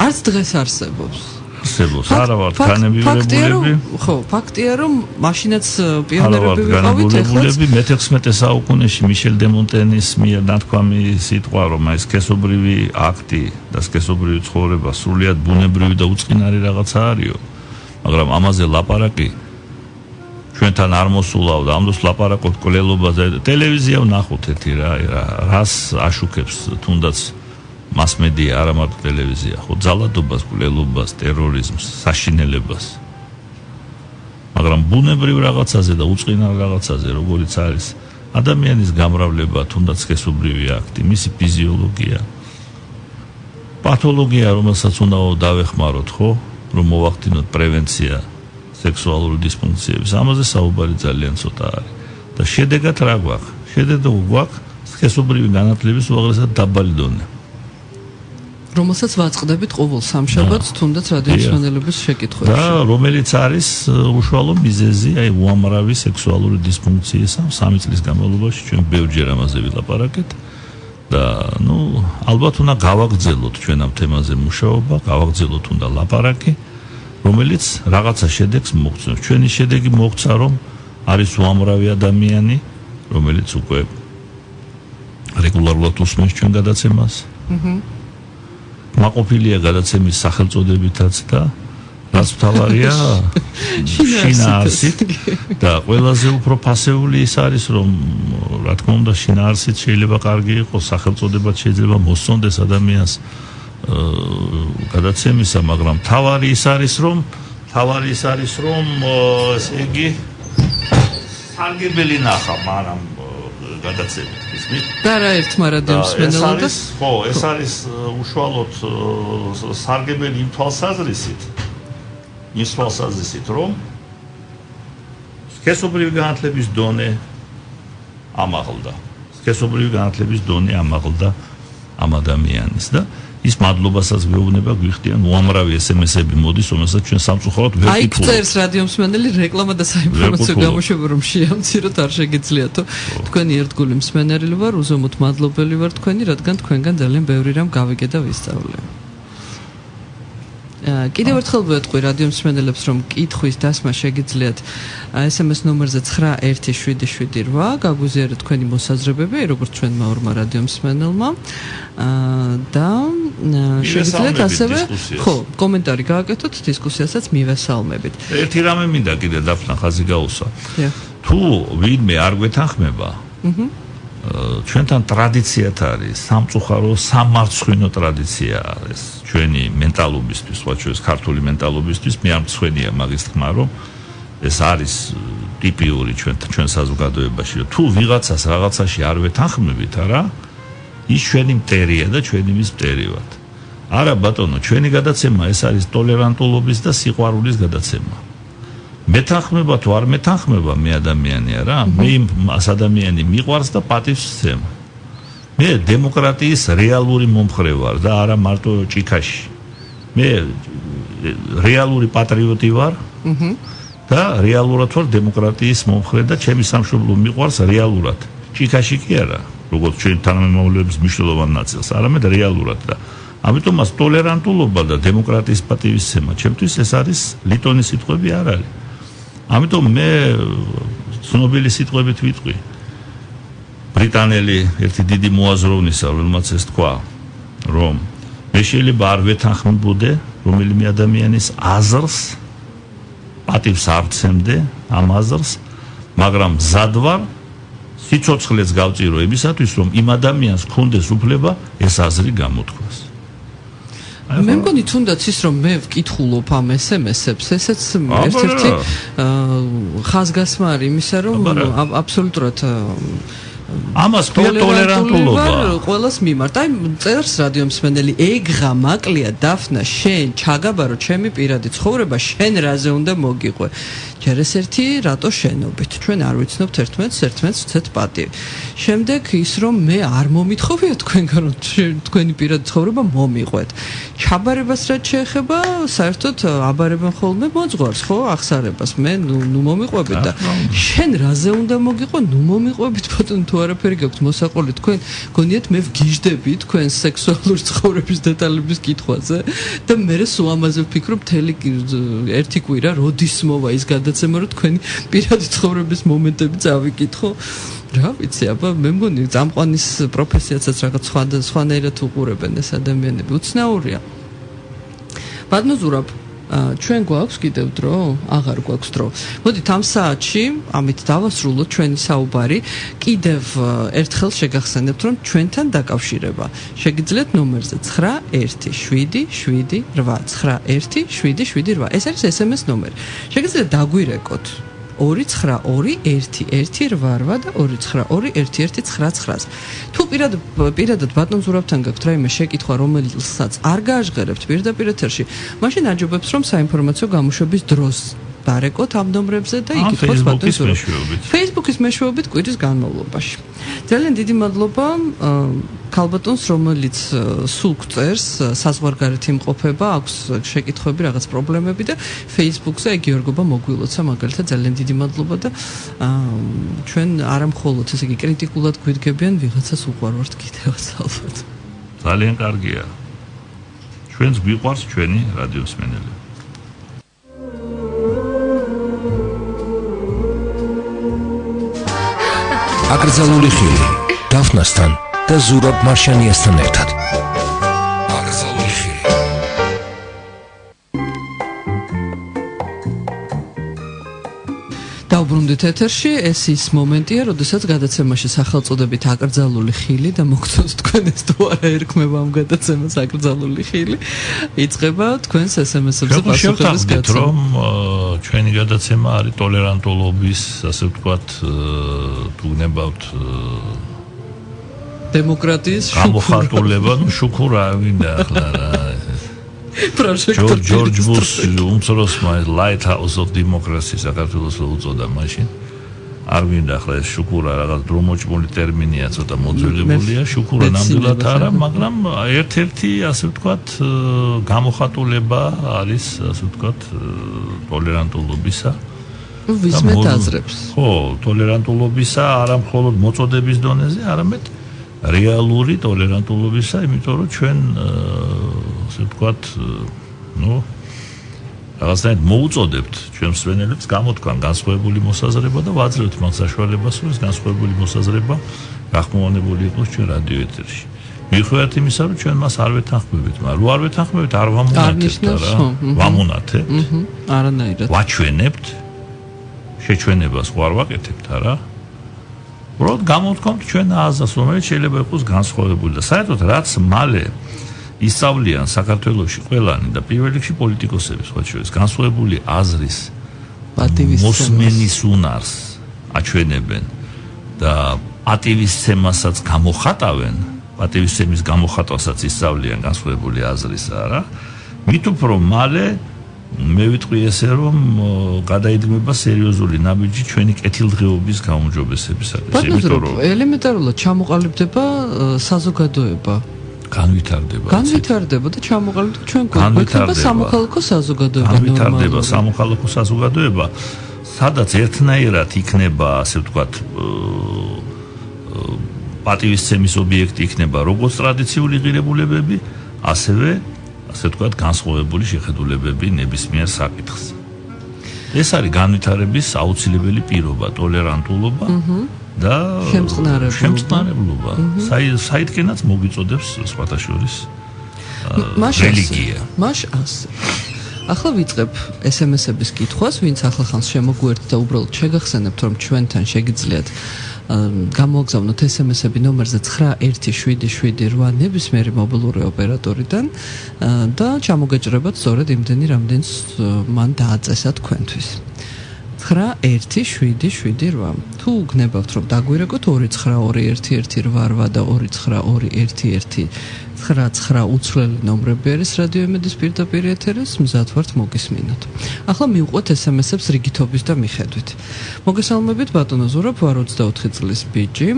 არც დღეს არსებობს. არა ვართ განებივრებულები. ხო, ფაქტია რომ მაშინაც პიონერები ვიყავით ეხლა. მე-16 საუკუნეში მიშელ დე მონტენის მიერ ნათქვამი სიტყვა რომ აი სქესობრივი აქტი და სქესობრივი ცხოვრება სრულიად ბუნებრივი და უწყინარი რაღაცა არისო. მაგრამ ამაზე ლაპარაკი ჩვენთან არ მოსულავ და ამ დროს ლაპარაკობთ კვლელობაზე. ტელევიზია ვნახოთ ერთი რას აშუქებს თუნდაც მასმედია არა მარტო ტელევიზია, ხო ძალადობას, კვლელობას, ტერორიზმს, საშინელებას. მაგრამ ბუნებრივ რაღაცაზე და უწყინარ რაღაცაზე, როგორიც არის ადამიანის გამრავლება, თუნდაც სქესობრივი აქტი, მისი ფიზიოლოგია, პათოლოგია, რომელსაც უნდა დავეხმაროთ, ხო, რომ მოვახდინოთ პრევენცია სექსუალური დისფუნქციების. ამაზე საუბარი ძალიან ცოტა არის. და შედეგად რა გვაქვს? შედეგად გვაქვს სქესობრივი განათლების უაღრესად დაბალი დონე. რომელსაც ვაწყდებით ყოველ სამშაბათს თუნდაც რადიომსმენელების შეკითხვებში. და რომელიც არის უშუალო მიზეზი აი უამრავი სექსუალური დისფუნქციისა 3 წლის განმავლობაში ჩვენ ბევრჯერ ამაზე ვილაპარაკეთ და ნუ ალბათ უნდა გავაგრძელოთ ჩვენ ამ თემაზე მუშაობა, გავაგრძელოთ უნდა ლაპარაკი, რომელიც რაღაცა შედეგს მოგცნობს. ჩვენი შედეგი მოგცა რომ არის უამრავი ადამიანი, რომელიც უკვე რეგულარულად უსმენს ჩვენ გადაცემას. მაყოფილია გადაცემის სახელწოდებითაც და რაც მთავარია შინაარსით და ყველაზე უფრო ფასეული ის არის რომ რა თქმა უნდა შინაარსით შეიძლება კარგი იყოს სახელწოდებაც შეიძლება მოსწონდეს ადამიანს გადაცემისა მაგრამ მთავარი ის არის რომ ესე იგი სარგებელი ნახა მაგრამ გადაცემით ისმით და რა ერთმა რადიომსმენელმა და ხო ეს არის უშუალოდ სარგებელი იმ თვალსაზრისით რომ სქესობრივი განათლების დონე ამაღლდა ამ ადამიანის და ის მადლობასაც გვეუბნება გვიხდიან უამრავი SMS-ები მოდის, რომელსაც ჩვენ სამწუხაროდ ვერ აი ვკითხულობთ. წერს რადიო მსმენელი რეკლამა და საინფორმაციო გამოშვება რომ შეამციროთ არ შეგიძლიათო. თქვენი ერთგული მსმენელი ვარ, უზომოდ მადლობელი ვარ თქვენი, რადგან თქვენგან ძალიან ბევრი რამ გავიგე და ვისწავლე. კიდევ ერთხელ ვეთყვი რადიო მსმენელებს რომ კითხვის დასმა შეგიძლიათ SMS ნომერზე 917778 გაგვიზიარეთ თქვენი მოსაზრებები როგორც ჩვენმა ორმა რადიო მსმენელმა და შეგიძლიათ ასევე ხო კომენტარი გააკეთოთ დისკუსიასაც მივესალმებით. ერთი რამე მინდა კიდე დაფნა ხაზი გაუსვა. თუ ვინმე არ გვეთანხმება ჩვენთან ტრადიციად არის სამწუხარო სამარცხვინო ტრადიცია არის ჩვენი მენტალობისთვის, სხვა ჩვენს ქართული მენტალობისთვის მე არ მცხვენია მაგის თქმა რომ ეს არის ტიპიური ჩვენ საზოგადოებაში რომ თუ ვიღაცას რაღაცაში არ ვეთანხმებით არა ის ჩვენი მტერია და ჩვენი მის მტერი ვართ. არა ბატონო, ჩვენი გადაცემა ეს არის ტოლერანტულობის და სიყვარულის გადაცემა. მეთანხმება თუ არ მეთანხმება მე ადამიანი არა, მე მას ადამიანი მიყვარს და პატივს ვცემ. მე დემოკრატიის რეალური მომხრე ვარ და არა მარტო ჭიქაში. მე რეალური პატრიოტი ვარ და რეალურად ვარ დემოკრატიის მომხრე და ჩემი სამშობლო მიყვარს რეალურად. ჭიქაში კი არა, როგორც ჩვენ თანამემამულეების მნიშვნელოვან ნაწილს, არამედ რეალურად და ამიტომ მას ტოლერანტულობა და დემოკრატიის პატივისცემა ჩემთვის ეს არის ლიტონის სიტყვები არ არის. ამიტომ მე ცნობილი სიტყვებით ვიტყვი. ბრიტანელი ერთი დიდი მოაზროვნისა, რომელმაც ეს თქვა, რომ მე შეიძლება არ ვეთანხმებოდე რომელიმე ადამიანის აზრს, პატივს არ ვცემდე ამ აზრს, მაგრამ მზად ვარ სიცოცხლეც გავწირო იმისათვის, რომ იმ ადამიანს ქონდეს უფლება ეს აზრი გამოთქვას. მე მგონი თუნდაც ის რომ მე ვკითხულობ ამ SMS-ებს, ესეც ერთ-ერთი ხაზგასმა არის იმისა, რომ აბსოლუტურად ამას ქვია ტოლერანტულობა. ყველას მიმართ. აი წერს რადიო მსმენელი, ეგღა მაკლია დაფნა, შენ ჩაგაბარო ჩემი პირადი ცხოვრება, შენ რაზე უნდა მოგიყვე. ჯერ ეს ერთი რატო შენობით? ჩვენ არ ვიცნობთ ერთმანეთს ვცეთ პატივი. შემდეგ ის რომ მე არ მომითხოვია თქვენგან რომ თქვენი პირადი ცხოვრება მომიყვეთ. ჩაბარებას რაც შეეხება, საერთოდ აბარებენ ხოლმე მოძღვარს, ხო, აღსარებას. მე ნუ მომიყვებით და შენ რაზე უნდა მოგიყვე? ნუ მომიყვებით ბატონო, თუ არაფერი გაქვთ მოსაყოლი, თქვენ გონიათ მე ვგიჟდები თქვენ სექსუალური ცხოვრების დეტალების კითხვაზე და მე სულ ამაზე ვფიქრობ მთელი ერთი კვირა, როდის მოვა ის გადაცემა, რომ თქვენი პირადი ცხოვრების მომენტები წავიკითხო. რა ვიცი, აბა მე მგონი წამყვანის პროფესიაცაც რაღაც სხვანაირად უყურებენ ეს ადამიანები. უცნაურია. ბატონო ზურაბ, ჩვენ გვაქვს კიდევ დრო? აღარ გვაქვს დრო. მოდით ამ საათში, ამით დავასრულოთ ჩვენი საუბარი. კიდევ ერთხელ შეგახსენებთ, რომ ჩვენთან დაკავშირება შეგიძლიათ ნომერზე 9177891778. ეს არის SMS ნომერი. შეგიძლიათ დაგვირეკოთ 2921188 და 2921119. თუ პირადად ბატონ ზურაბთან გაქვთ რაიმე შეკითხვა, რომელსაც არ გააჟღერებთ პირდაპირ ეთერში, მაშინ აჯობებს რომ საინფორმაციო გამოშვების დროს დარეკოთ ამ ნომრებზე და იკითხოთ ბატონ ზურაბს. Facebook-ის მეშვეობით კვირის განმავლობაში. ძალიან დიდი მადლობა ქალბატონს, რომელიც სულ გწერს, საზღვარგარეთ იმყოფება, აქვს შეკითხვები, რაღაც პრობლემები და Facebook-ზე გიორგობა მოგვილოცა მაგალითად ძალიან დიდი მადლობა და ჩვენ არა მხოლოდ ესე იგი კრიტიკულად გვიდგებიან, ვიღაცას უყვარვართ კიდევაც ალბათ. ძალიან კარგია. ჩვენს გვიყვარს ჩვენი რადიო მსმენელები. აკრძალული ხილი დაფნასთან და ზურაბ მარშანიასთან ერთად. აკრძალული ხილი. დავბრუნდით ეთერში, ეს ის მომენტია, როდესაც გადაცემაში სახელწოდებით აკრძალული ხილი და მოგწონს თქვენ ეს თუ არა ერქმება ამ გადაცემას აკრძალული ხილი, იწყება თქვენს SMS-ებზე პასუხების გაცემა. რომ ჩვენი გადაცემა არის ტოლერანტულობის, ასე ვთქვათ, თუ გნებავთ დემოკრატიის გამოხატულება, ნუ შუქურა ვინდა ახლა რა. George Bush უმცროსმა Lighthouse of Democracy საქართველოს უწოდა მაშინ. არ გვინდა ახლა ეს შუქურა რაღაც დრომოჭმული ტერმინია, ცოტა მოძველებულია, შუქურა ნამდვილად არა, მაგრამ ერთ-ერთი, ასე ვთქვათ, გამოხატულება არის, ასე ვთქვათ, ტოლერანტულობისა. ვისმეთ აზრებს. ხო, ტოლერანტულობისა არა მხოლოდ მოწოდების დონეზე, არამედ რეალური ტოლერანტულობისა, იმიტომ რომ ჩვენ, ასე ვთქვათ, რაღაცნაირად მოუწოდებთ ჩვენ მსვენელებს გამოთქვან განსხვავებული მოსაზრება და ვაძლევთ მას საშუალებას, რომ ეს განსხვავებული მოსაზრება გახმოვანებული იყოს ჩვენ რადიო ეთერში. მიუხედავად იმისა, რომ ჩვენ მას არ ვეთანხმებით, მაგრამ რო არ ვეთანხმებით, არ ვამონათებთ რა. ვამონათებთ. არანაირად. ვაჩვენებთ. შეჩვენებას ხო არ ვაკეთებთ არა? უბრალოდ გამოთქვამთ ჩვენ აზრს, რომელიც შეიძლება იყოს განსხვავებული და საერთოდ რაც მალე ისწავლიან საქართველოში ყველანი და პირველ რიგში პოლიტიკოსები სხვა შორის განსხვავებული აზრის მოსმენის უნარს აჩვენებენ და პატივისცემასაც გამოხატავენ, პატივისცემის გამოხატვასაც ისწავლიან განსხვავებული აზრის არა, მით უფრო მალე მე ვიტყვი ესე რომ გადაიდგმება სერიოზული ნაბიჯი ჩვენი კეთილდღეობის გაუმჯობესებისათვის, იმიტომ რომ ელემენტარულად ჩამოყალიბდება საზოგადოება. განვითარდება და ჩამოყალიბდება ჩვენ გვექნება სამოქალაქო საზოგადოება ნორმალური. განვითარდება სამოქალაქო საზოგადოება, სადაც ერთნაირად იქნება, ასე ვთქვათ, პატივისცემის ობიექტი იქნება როგორც ტრადიციული ღირებულებები, ასევე, ასე ვთქვათ, განსხვავებული შეხედულებები ნებისმიერ საკითხს. ეს არის განვითარების აუცილებელი პირობა, ტოლერანტულობა. და შემწყნარებლობა. საიდკენაც მოგიწოდებს სხვათა შორის რელიგია. მაშ ასე. ახლა ვიწყებ SMS-ების კითხვას, ვინც ახლახანს შემოგვიერთდა და უბრალოდ შეგახსენებთ, რომ ჩვენთან შეგიძლიათ გამოაგზავნოთ SMS-ები ნომერზე 917778 ნებისმიერი მობილური ოპერატორიდან და ჩამოგეჭრებათ სწორედ იმდენი, რამდენიც მან დააწესა თქვენთვის. 917778. თუ გნებავთ რომ დაგვირეკოთ 2921188 და 29211 99 უცვლელი ნომრები არის რადიო იმედის პირდაპირ ეთერის, მზად ვართ მოგისმინოთ. ახლა მივყვეთ SMS-ებს რიგითობის და მიხედვით. მოგესალმებით ბატონო ზურაბ, ვარ 24 წლის ბიჭი.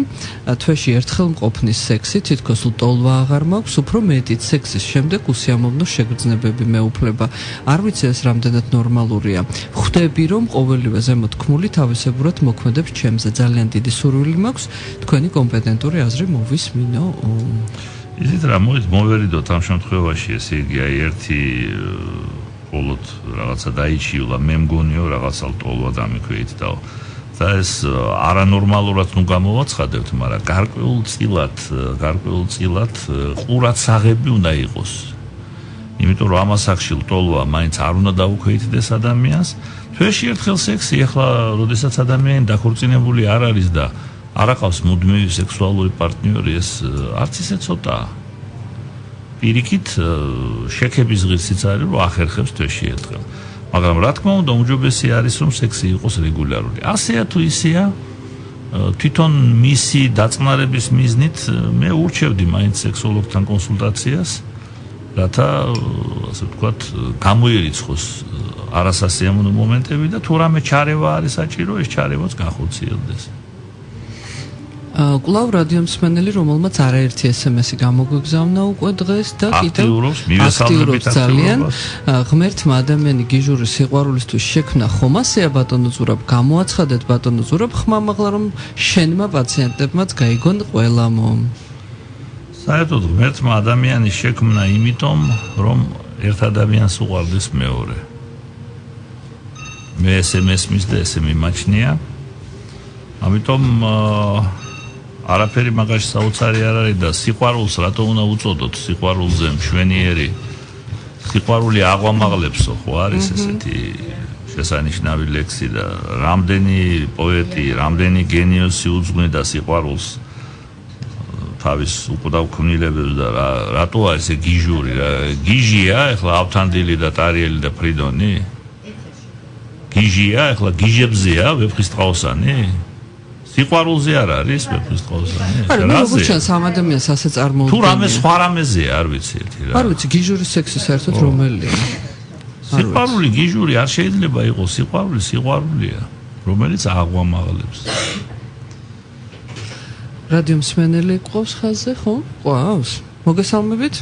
თვეში ერთხელ მყოფნის სექსი, თითქოს ლტოლვა აღარ მაქვს, უფრო მეტიც სექსის შემდეგ უსიამოვნო შეგრძნებები მეუფლება. არ ვიცი ეს რამდენად ნორმალურია. ხვდები რომ ყოველივე ზემოთქმული თავისებურად მოქმედებს ჩემზე. ძალიან დიდი სურვილი მაქვს თქვენი კომპეტენტური აზრი მოვისმინო. ისეთ რა მოვერიდოთ ამ შემთხვევაში, ესე იგი აი ერთი მხოლოდ რაღაცა დაიჩიულა, მე მგონიო რაღაცა ლტოლვა დამიქვეით და ეს არანორმალურად ნუ გამოვაცხადებთ, მაგრამ გარკვეულწილად ყურადსაღები უნდა იყოს. იმიტომ რომ ამას აქში ლტოლვა მაინც არ უნდა დაუქვეითდეს ადამიანს. თვეში ერთხელ სექსი, ახლა როდესაც ადამიანი დაქორწინებული არ არის და არ აყავს მუდმივი სექსუალური პარტნიორი, ეს არც ისე ცოტაა. პირიქით შექების ღირსიც არის, რომ ახერხებს თვეში ერთხელ. მაგრამ რა თქმა უნდა, უმჯობესი არის, რომ სექსი იყოს რეგულარული. ასეა თუ ისეა, თვითონ მისი დაწყნარების მიზნით მე ურჩევდი მაინც სექსოლოგთან კონსულტაციას, რათა, ასე ვთქვათ, გამოირიცხოს არასასიამოვნო მომენტები და თუ რამე ჩარევა არის საჭირო, ეს ჩარევაც განხორციელდეს. კვლავ რადიო მსმენელი, რომელმაც არაერთი SMS-ი გამოგვიგზავნა უკვე დღეს და კიდევ აქტიურობს ძალიან. ღმერთმა ადამიანი გიჟურის სიყვარულისთვის შექმნა ხომასეა ბატონო ზურაბ, გამოაცხადეთ ბატონო ზურაბ, ხმამაღლა რომ შენმა პაციენტებმაც გაიგონ ყველამო. საერთოდ ღმერთმა ადამიანის შექმნა იმიტომ, რომ ერთ ადამიანს უყვარდეს მეორე. მე SMS მისდა ესე მიმაჩნია. ამიტომ არაფერი მაგაში საოცარი არ არის და სიყვარულს რატო უნდა უწოდოთ? სიყვარულზე მშვენიერი სიყვარული აღვამაღლებსო, ხო არის ესეთი შესანიშნავი ლექსი და რამდენი პოეტი, რამდენი გენიოსი უძღვნა სიყვარულს თავის უკვდავქმნილებებს და რატოა ესე გიჟური? გიჟია ახლა ავთანდილი და ტარიელი და ფრიდონი? გიჟია ახლა გიჟებზეა ვეფხისტყაოსანი? სიყვარულზე არ არის ვეფხისტყაოსანი? რაზე? როგორც ამ ადამიანს ასე წარმოუდგენია. თუ რამე სხვა რამეზეა, არ ვიცი ერთი რა. არ ვიცი, გიჟურის სექსი საერთოდ რომელია? სიყვარული გიჟური არ შეიძლება იყოს, სიყვარული სიყვარულია. რომელიც აღვამაღლებს. რადიო მსმენელი ყავს ხაზზე, ხო? ყავს. მოგესალმებით?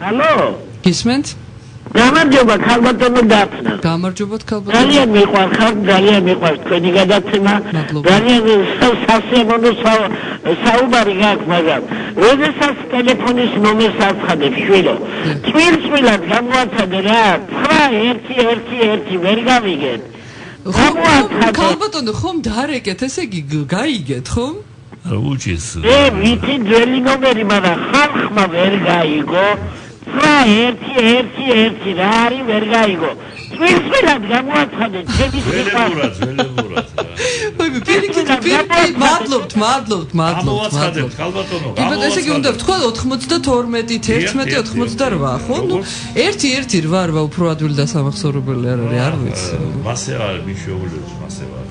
ალო? გისმენთ? გამარჯობა, ქალბატონო დათნა. გამარჯობათ, ქალბატონო. ძალიან მიყვარხარ, ძალიან მიყვარს თქვენი გადაცემა. ძალიან სასიამოვნო საუბარი გაქვს, მაგრამ როდესაც ტელეფონის ნომერს აცხადებ, შვილო, წვილად გამოაცადე რა, 9111 ვერ გავიგებ. ქალბატონო, ხომ დარეკეთ, ესე იგი გაიგეთ, ხომ? უჩის. ვიცი ძველი ნომერი, მაგრამ ხალხმა ვერ გაიგო. 9111 რა არის ვერ გაიგო. წვილად გამოაცხადე, ჩემი სიყვარული. ვაი, პირიქით, მადლობთ. გამოაცხადეთ, ქალბატონო. ესე იგი უნდა ვთქვა 92, 11, 88, ხო? ნუ 118 უფრო ადვილი დასამახსოვრებელი არ არის, არ ვიცი. მასე არის მიშეულებს, მასე ვარ.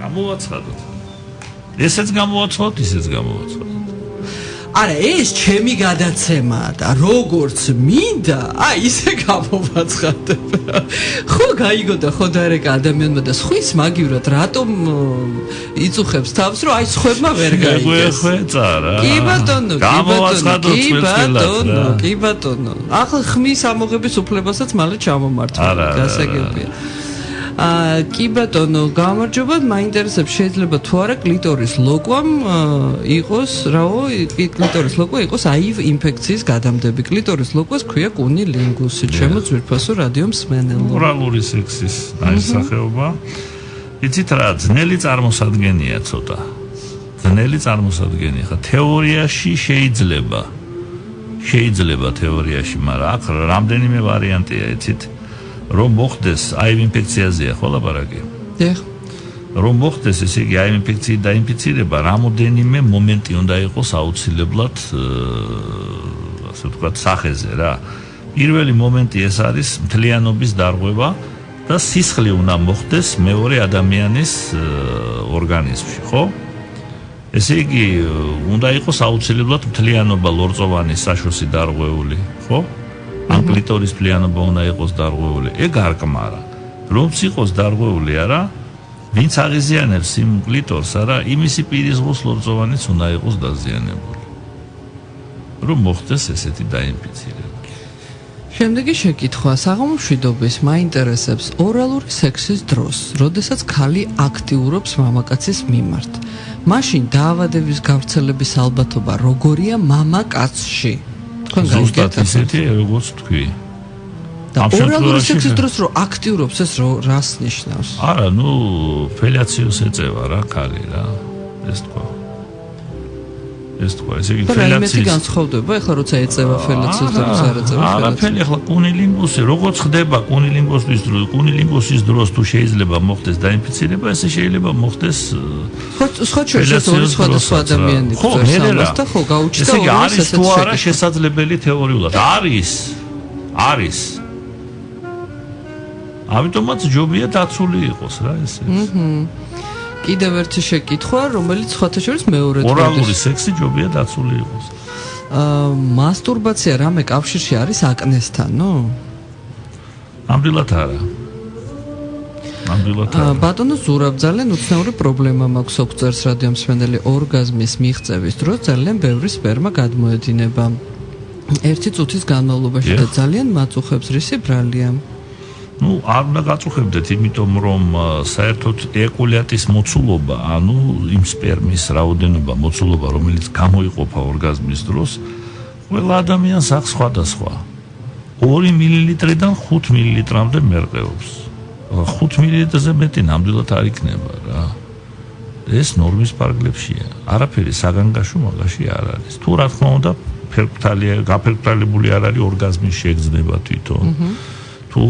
გამოაცხადოთ. ესეც გამოაცხადოთ, ისეც გამოაცხადოთ. არა, ეს ჩემი გადაცემაა და როგორც მინდა, ისე გამოვაცხადებ. ხო გაიგო და ხო დარეკა ადამიანმა და სხვის მაგივრად რატომ იწუხებს თავს, რომ სხვებმა ვერ გაიგეს. კი ბატონო. ახლა ხმის ამოღების უფლებასაც მალე ჩამომართვა, გასაგებია. კი ბატონო, გამარჯობა, მაინტერესებს შეიძლება თუ არა კლიტორის ლოკვამ იყოს, რაო, კლიტორის ლოკვა იყოს აივ ინფექციის გადამდები. კლიტორის ლოკვას ქვია კუნილინგუსი, ჩემო ძვირფასო რადიო მსმენელო. ორალური სექსის აისახეობა. იცით რა, ძნელი წარმოსადგენია ცოტა. ხა თეორიაში შეიძლება თეორიაში, მაგრამ აქ რამდენიმე ვარიანტია, იცით? რომ მოხდეს აივ ინფექციაზეა ხო ლაპარაკი? დიახ. რომ მოხდეს ესე იგი აივ ინფექციის დაინფიცირება, რამოდენიმე მომენტი უნდა იყოს აუცილებლად ასე ვთქვათ სახეზე რა. პირველი მომენტი ეს არის მთლიანობის დარღვევა და სისხლი უნდა მოხდეს მეორე ადამიანის ორგანიზმში, ხო? ესე იგი უნდა იყოს აუცილებლად მთლიანობა ლორწოვანი საშოსი დარღვეული, ხო? ან კლიტორის მთლიანობა უნდა იყოს დარღვეული. ეგ არ კმარა. რომც იყოს დარღვეული არა, ვინც აღიზიანებს იმ კლიტორს არა, იმისი პირისღოს ლორწოვანიც უნდა იყოს დაზიანებული. რომ მოხდეს ესეთი დაინფიცირება. შემდეგი შეკითხვა, საღამომშვიდობის მაინტერესებს ორალური სექსის დროს, როდესაც ქალი აქტიურობს მამაკაცის მიმართ. მაშინ დაავადების გავრცელების ალბათობა როგორია მამაკაცში? ზუსტად ისეთი, როგორც თქვი. და ორალური სექსის დროს რო აქტიურობს, ეს რას ნიშნავს? არა, ფელიაციოს ეწევა რა, ქალი რა. ეს თქვა, ესე იგი ფელაციის განსხვავდება, ეხლა როცა ეწევა ფელაციოს და როცა არ ეწევა ფელაციოს. არაფერი, ეხლა კუნილინგუსი, როგორც ხდება კუნილინგუსის დროს თუ შეიძლება მოხდეს დაინფიცირება, ესე შეიძლება მოხდეს სხვა შორის სხვადასხვა ადამიანი გვერდს და ხო გაუჩნდა ორი არის თუ არა შესაძლებელი თეორიულად. არის. ამიტომაც ჯობია დაცული იყოს რა ესე. კიდევ ერთი შეკითხვა, რომელიც სხვათა შორის მეორე დღეს. ორალური სექსი ჯობია დაცული იყოს. მასტურბაცია რამე კავშირში არის აკნესთან, ნო? ნამდვილად არა. ბატონო ზურაბ, ძალიან უცნაური პრობლემა მაქვს, ოქწერს რადიო მსმენელი, ორგაზმის მიღწევის დროს ძალიან ბევრი სპერმა გადმოედინება. ერთი წუთის განმავლობაში და ძალიან მაწუხებს, რისი ბრალია? არ უნდა გაწუხებდეთ, იმიტომ რომ საერთოდ ეკულატის მოცულობა, იმ სპერმის რაოდენობა, მოცულობა, რომელიც გამოიყოფა ორგაზმის დროს, ყველა ადამიანს აქვს სხვადასხვა. 2 მილilitrიდან 5 მილilitrამდე მერყეობს. 5 მილilitrზე მეტი ნამდვილად არ იქნება რა. ეს ნორმის ფარგლებშია. არაფერი საგანგაშო მაგაში არ არის. თუ რა თქმა უნდა, გაფერმტალებული არ არის ორგაზმის შეგრძნება თვითონ. თუ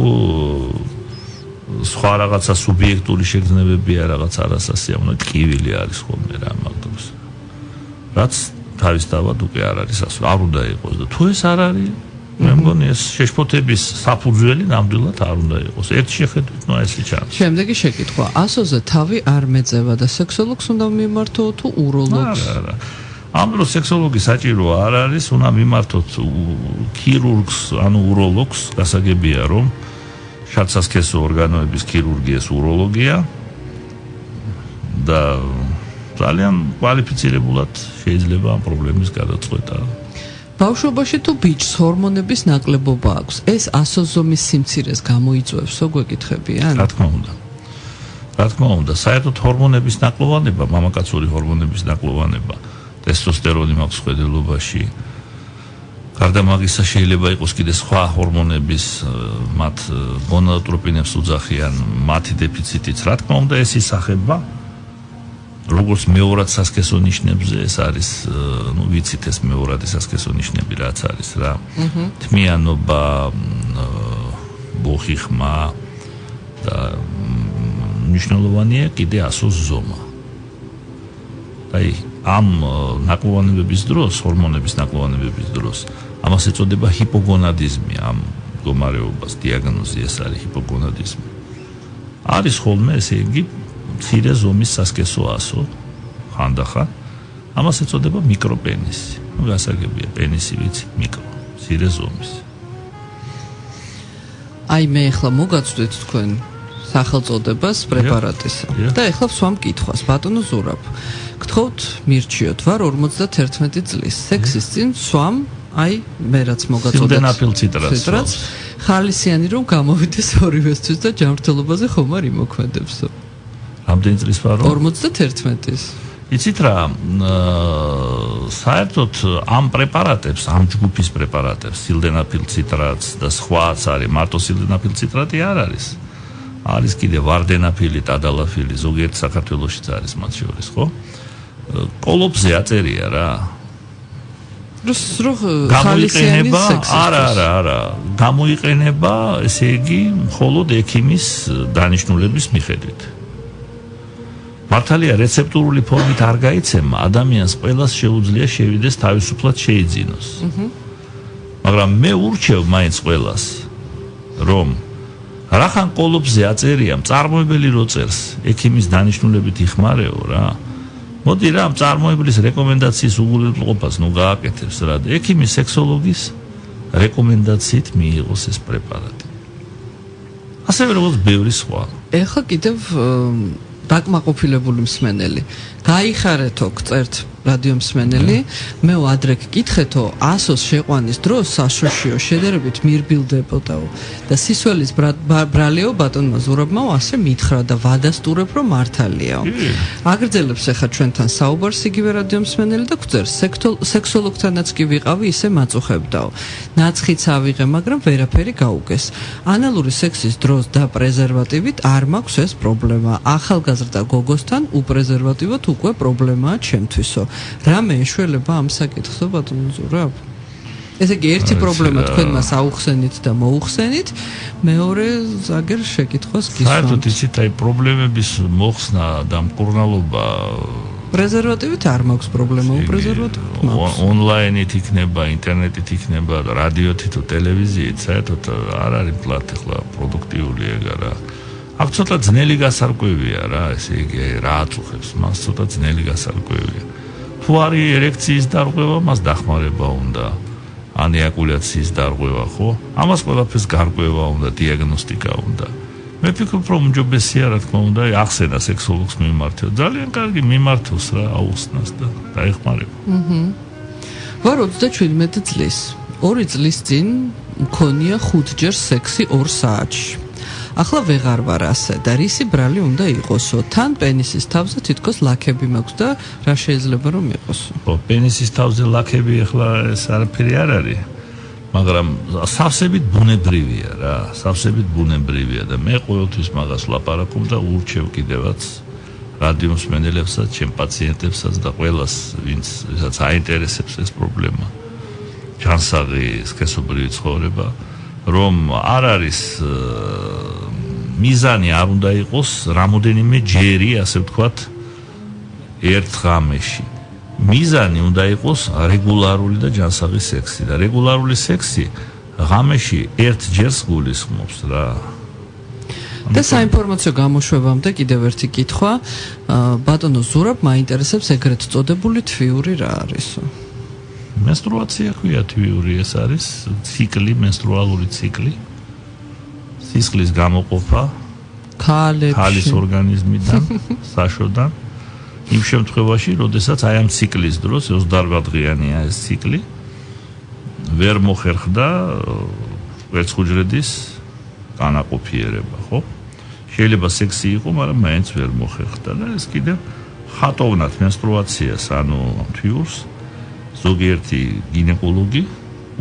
სხვა რაღაცა სუბიექტური შეგრძნებებია, რაღაც არასასიამოვნო ტკივილი არის ხოლმე რა მაგდროს. რაც თავისთავად უკვე არ არის ასე, არ უნდა იყოს და თუ ეს არ არის, მე მგონი ეს შეშფოთების საფუძველი ნამდვილად არ უნდა იყოს. ერთ შეხედვით, ესე ჩანს. შემდეგი შეკითხვა, ასოზე თავი არ მეწევა და სექსოლოგს უნდა მიმართო თუ უროლოგს? არა. ამ დროს სექსოლოგი საჭირო არ არის, უნდა მიმართოთ ქირურგს, უროლოგს, გასაგებია რომ შადსასქესო ორგანოების ქირურგიას, უროლოგია და ძალიან კვალიფიცირებულად შეიძლება ამ პრობლემის გადაწყვეტა. ბავშვობაში თუ ბიჭს ჰორმონების ნაკლებობა აქვს, ეს ასოზომის სიმცირეს გამოიწვევსო, გვეკითხებიან? რა თქმა უნდა, საერთოდ ჰორმონების ნაკლოვანება, მამაკაცური ჰორმონების ნაკლოვანება, ტესტოსტერონი მაქვს ხვედელობაში. გარდა მაგისა შეიძლება იყოს კიდე სხვა ჰორმონების, მათ გონადოტროპინებს უძახიან, მათი დეფიციტიც. რა თქმა უნდა, ეს ისახება როგორც მეორად სასქესო ნიშნებზე, ეს არის, ვიცით ეს მეორადი სასქესო ნიშნები რაც არის რა. თმიანობა, ბოხი ხმა და მნიშვნელოვანია კიდე ასოზომა. აი, ამ ნაკლოვანებების დროს, ჰორმონების ნაკლოვანებების დროს, ამას ეწოდება ჰიპოგონადიზმი, ამ მდგომარეობას დიაგნოზი ეს არის ჰიპოგონადიზმი. არის ხოლმე ესე იგი მცირე ზომის სასქესო ასო, ხანდახან, ამას ეწოდება მიკროპენისი. გასაგებია, პენისი ვიცი, მიკრო, მცირე ზომის. აი მე ახლა მოგაცვდით თქვენ სახელწოდებას პრეპარატისა. და ახლა ვსვამ კითხვას, ბატონო ზურაბ. გთხოვთ მირჩიოთ, ვარ 51 წლის, სექსის წინ ვსვამ, აი მე რაც მოგაწოდეთ. სილდენაფილ ციტრატს. ხალისიანი რომ გამოვიდეს ორივესთვის და ჯანმრთელობაზე ხომ არ იმოქმედებსო. რამდენი წლის ვარო? 51-ის. იცით რა, საერთოდ ამ პრეპარატებს, ამ ჯგუფის პრეპარატებს, სილდენაფილ ციტრატს და სხვაც არის, მარტო სილდენაფილ ციტრატი არ არის. არის კიდე ვარდენაფილი, ტადალაფილი, ზოგიერთ საქართველოშიც არის მათ შორის, ხო? კოლოფზე აწერია რა. გამოიყენება, არა, გამოიყენება, ესე იგი, მხოლოდ ექიმის დანიშნულების მიხედვით. მართალია რეცეპტურული ფორმით არ გაიცემა, ადამიანს ყველას შეუძლია შევიდეს თავისუფლად შეიძინოს. მაგრამ მე ურჩევ მაინც ყველას, რომ რახან კოლოფზე აწერია, მწარმოებელი რო წერს, ექიმის დანიშნულებით იხმარეო რა. მოდი რა, მწარმოებლის რეკომენდაციის უგულებელყოფას ნუ გააკეთებს რა. ექიმის სექსოლოგის რეკომენდაციით მიიღოს ეს პრეპარატი. ასევე როგორც ბევრი სხვა. ეხლა კიდევ დაკმაყოფილებული მსმენელი. გაიხარეთო, წერთ რადიო მსმენელი, მე ადრე გკითხეთო, ასოს შეყვანის დროს საშოშიო შედარებით მირბილდებოდაო და სისველის ბრალიო ბატონმა ზურაბმა ასე მითხრა და ვადასტურებ რომ მართალიაო. აგრძელებს ახლა ჩვენთან საუბარს იგივე რადიო მსმენელი და გვწერს, სექსოლოგთანაც კი ვიყავი, ისე მაწუხებდაო. ნაცხიც ავიღე, მაგრამ ვერაფერი გაუგეს. ანალური სექსის დროს და პრეზერვატივით არ მაქვს ეს პრობლემა. ახალგაზრდა გოგოსთან უპრეზერვატივოთ უკვე პრობლემაა ჩემთვისო. რამე ეშველება ამ საკითხსო ბატონო ზურაბ? ესე იგი ერთი პრობლემა თქვენ მას აუხსენით და მოუხსენით, მეორე ზაგერ შეკითხვას გისვამთ. საერთოდ იცით, აი პრობლემების მოხსნა და მკურნალობა პრეზერვატივით არ მაქვს პრობლემა, უპრეზერვატივით მაქვს. ონლაინით იქნება, ინტერნეტით იქნება, რადიოთი თუ ტელევიზიით, საერთოდ არ არის მკლად ახლა პროდუქტიული ეგ არა. აქ ცოტა ძნელი გასარკვევია რა, ესე იგი რა აწუხებს, მას ცოტა ძნელი გასარკვევია. თუ არის ერექციის დარღვევა, მას დახმარება უნდა, ან ეაკულაციის დარღვევა, ხო? ამას ყველაფერს გარკვევა უნდა, დიაგნოსტიკა უნდა. მე ვფიქრობ, რომ უმჯობესია, რა თქმა უნდა, ახსენა სექსოლოგს მიმართო. ძალიან კარგი მიმართოს რა, აუხსნას და დაეხმარება. ვარ 37 წლის. 2 წლის წინ მქონია 5ჯერ სექსი 2 საათში. ახლა ვეღარ ვარ ასე და რისი ბრალი უნდა იყოსო? თან პენისის თავზე თითქოს ლაქები მაქვს და რა შეიძლება რომ იყოსო? ხო, პენისის თავზე ლაქები ახლა ეს არაფერი არ არის. მაგრამ სავსებით ბუნებრივია რა, სავსებით ბუნებრივია და მე ყოველთვის მაგას ვლაპარაკობ და ურჩევ კიდევაც რადიო მსმენელებსაც, ჩემ პაციენტებსაც და ყველას, ვინცაც აინტერესებს ეს პრობლემა. ჯანსაღი სქესობრივი ცხოვრება, რომ არ არის მიზანი არ უნდა იყოს რამოდენიმე ჯერი, ასე ვთქვათ, ერთ ღამეში. მიზანი უნდა იყოს რეგულარული და ჯანსაღი სექსი და რეგულარული სექსი ღამეში ერთ ჯერს გულისხმობს რა. და საინფორმაციო გამოშვებამდე კიდევ ერთი კითხვა, ბატონო ზურაბ, მაინტერესებს ეგრეთ წოდებული თვიური რა არისო? მენსტრუაცია ქვია თვიური, ეს არის ციკლი, მენსტრუალური ციკლი. სისხლის გამოყოფა ქალის ორგანიზმიდან, საშოდან. იმ შემთხვევაში, როდესაც აი ამ ციკლის დროს 28 დღიანია ეს ციკლი, ვერ მოხერხდა კვერცხუჯრედის განაყოფიერება, ხო? შეიძლება სექსი იყო, მაგრამ მაინც ვერ მოხერხდა და ეს კიდევ ხატოვნად მენსტრუაციას, ანუ თვიურს ზოგიერთი გინეკოლოგი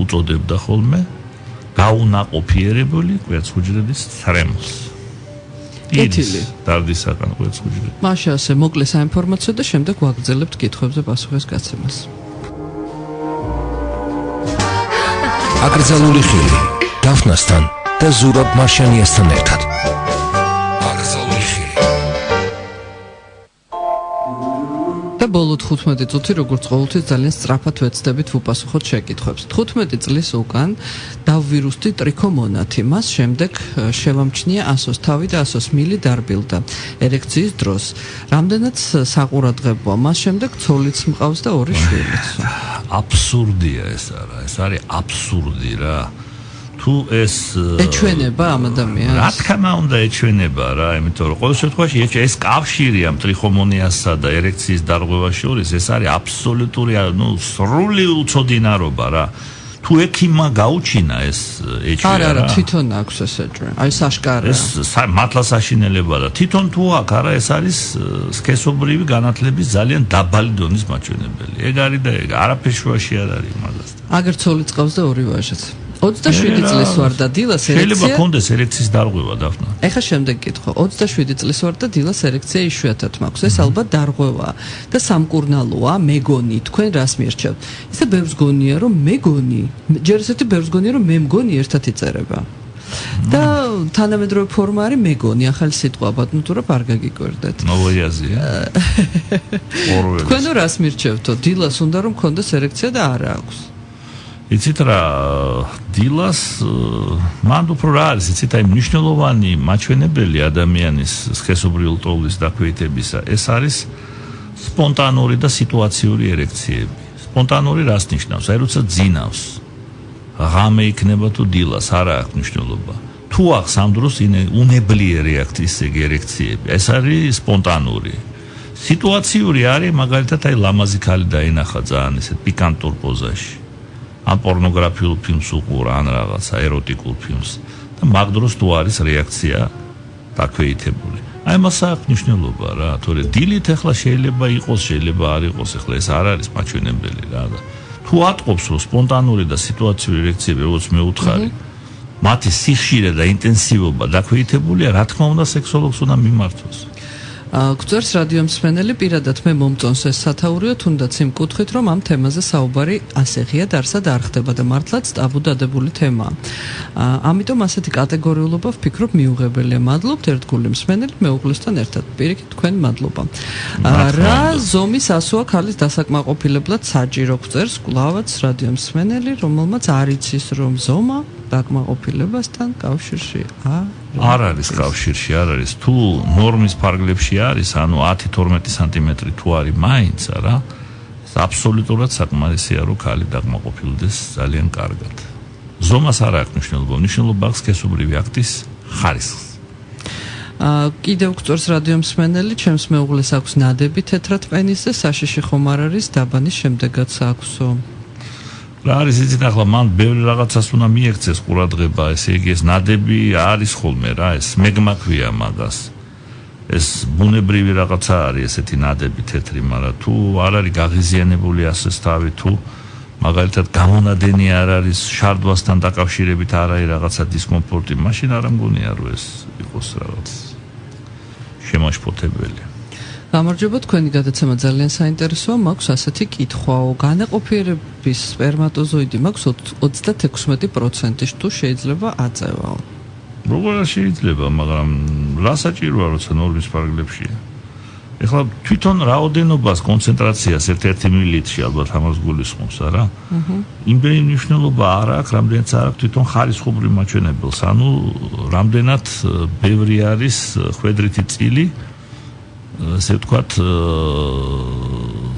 უწოდებდა ხოლმე გაუნაყოფიერებული კვერცხუჯრედის თრემლს. კეთილი. დარდისაგან კვერცხუჯრედი. მაშინ ასე მოკლე საინფორმაციო და შემდეგ ვაგრძელებთ კითხვებზე პასუხის გაცემას. აკრძალული ხილი დაფნასთან და ზურაბ მარშანიასთან ერთად. და ბოლო 15 წუთი როგორც ყოველთვის ძალიან სწრაფად ვეცდებით ვუპასუხოთ შეკითხვებს. 15 წლის უკან დავვირუსდი ტრიქომონათი. მას შემდეგ შევამჩნია ასოს თავი და ასოს მილი დარბილდა ერექციის დროს. რამდენად საყურადღებოა. მას შემდეგ ცოლიც მყავს და 2 შვილიც. აბსურდია ეს არა, ეს არის აბსურდი რა. თუ ეს ეჩვენება ამ ადამიანს? რა თქმა უნდა ეჩვენება რა, იმიტომ რომ ყოველ შემთხვევაში ეს კავშირია ტრიხომონიასა და ერექციის დარღვევას შორის, ეს არის აბსოლუტური, სრული უცოდინარობა რა. თუ ექიმმა გაუჩინა ეს ეჩვენება. არა, თვითონ აქვს ეს ეჩვენება. აი საშკარაა. ეს მართლა საშინელებაა და თვითონ თუ აქ არა, ეს არის სქესობრივი განათლების ძალიან დაბალი დონის მაჩვენებელი. ეგ არის და ეგ არაფერ შუაში არ არის მაგასთან. აგერ ცოლიც ყავს და 2 ვაჟიც. 27 წლის ვარ და დილას ერექცია. შეიძლება კონდეს ერექციის დარღვევა დაფნა. ეხლა შემდეგ კითხვა. 27 წლის ვარ და დილას ერექცია იშვიათად მაქვს. ეს ალბათ დარღვევაა და სამკურნალოა, მეგონი, თქვენ რას მიერჩევთ? ისე ბევრს გონია რომ მეგონი, ჯერ ესეთი ბევრს გონია რომ მე მგონი ერთად იწერება. და თანამედროვე ფორმა არის მეგონი, ახალი სიტყვა ბატონო თუ რა არ გაგიკვირდეთ. ნოვოიაზია. თქვენ რას მიერჩევთო? დილას უნდა რომ კონდეს ერექცია და არა აქვს. იცით რა, დილას მანდ უფრო რა არის, იცით აი მნიშვნელოვანი მაჩვენებელი ადამიანის სქესობრივი ტოვლის დაქვეითებისა, ეს არის სპონტანური და სიტუაციური ერექციები. სპონტანური რას ნიშნავს? აი როცა ძინავს. ღამე იქნება თუ დილას, არა აქვს მნიშვნელობა. თუ აქვს ამ დროს უნებლიერი აქტის ერექციები, ეს არის სპონტანური. სიტუაციური არის მაგალითად აი ლამაზი ქალი დაინახა ძალიან ესეთ პიკანტურ პოზაში. ან პორნოგრაფიულ ფილმს უყურა, ან რაღაცა ეროტიკულ ფილმს და მაგ დროს თუ არის რეაქცია დაქვეითებული. აი მას აქვს მნიშვნელობა რა, თორე დილით ახლა შეიძლება იყოს, შეიძლება არ იყოს, ახლა ეს არ არის მაჩვენებელი რა და თუ ატყობს რომ სპონტანური და სიტუაციური რეაქციები, როგორც მე ვუთხარი, მათი სიხშირე და ინტენსივობა დაქვეითებულია, რა თქმა უნდა სექსოლოგს უნდა მიმართოს. გწევს რადიო მსმენელი, პირადად მე მომწონს ეს სათაურიო, თუნდაც იმ კუთხით, რომ ამ თემაზე საუბარი ასე ღიად არსად არ ხდება და მართლაც ტაბუდადებული თემაა. ამიტომ ასეთი კატეგორიულობა ვფიქრობ მიუღებელია. მადლობთ ერთგული მსმენელი, მეუღლესთან ერთად. პირიქით თქვენ მადლობა. რა ზომის ასოა ქალის დასაკმაყოფილებლად საჭირო? გწევს კლავაც რადიო მსმენელი, რომელმაც არ იცის რომ ზომა დაკმაყოფილებასთან კავშირში არ არის კავშირში, არ არის. თუ ნორმის ფარგლებში არის, ანუ 10-12 სანტიმეტრი თუ არის მაინც, არა? ეს აბსოლუტურად საკმარისია, რომ ქალი დაკმაყოფილდეს ძალიან კარგად. ზომას არ აქვს მნიშვნელობა, მნიშვნელობა აქვს სქესობრივი აქტის ხარისხს. კიდევ გწევს რადიო მსმენელი, ჩემს მეუღლეს აქვს ნადები თეთრად პენისზე, საშიში ხომ არ არის, დაბანის შემდეგაც აქვსო. რა არის იცით ახლა მან ბევრი რაღაცას უნდა მიექცეს ყურადღება, ესე იგი ეს ნადები არის ხოლმე რა, ეს მეგმა ქვია მაგას. ეს ბუნებრივი რაღაცა არის ესეთი ნადები თეთრი, მაგრამ თუ არ არის გაღიზიანებული ასეს თავი, თუ მაგალითად გამონადენი არ არის შარდვასთან დაკავშირებით არ არის რაღაცა დისკომფორტი, მაშინ არ მგონია რომ ეს იყოს რაღაც შემაშფოთებელი. გამარჯობა, თქვენი გადაცემა ძალიან საინტერესოა. მაქვს ასეთი კითხვაო, განაყოფიერების სპერმატოზოიდი მაქვს 36%, თუ შეიძლება აწევაო? როგორ შეიძლება, მაგრამ რა საჭიროა, როცა ნორმის ფარგლებშია? ეხლა თვითონ რაოდენობას, კონცენტრაციას 1 მილilitrში ალბათ ამას გულისხმობს, არა? იმდენი მნიშვნელობა არ აქვს, რამდენიც არ აქვს თვითონ ხარისხობრივ მაჩვენებელს, ანუ რამდენად ბევრი არის ხვედრითი წილი, ასე ვთქვათ,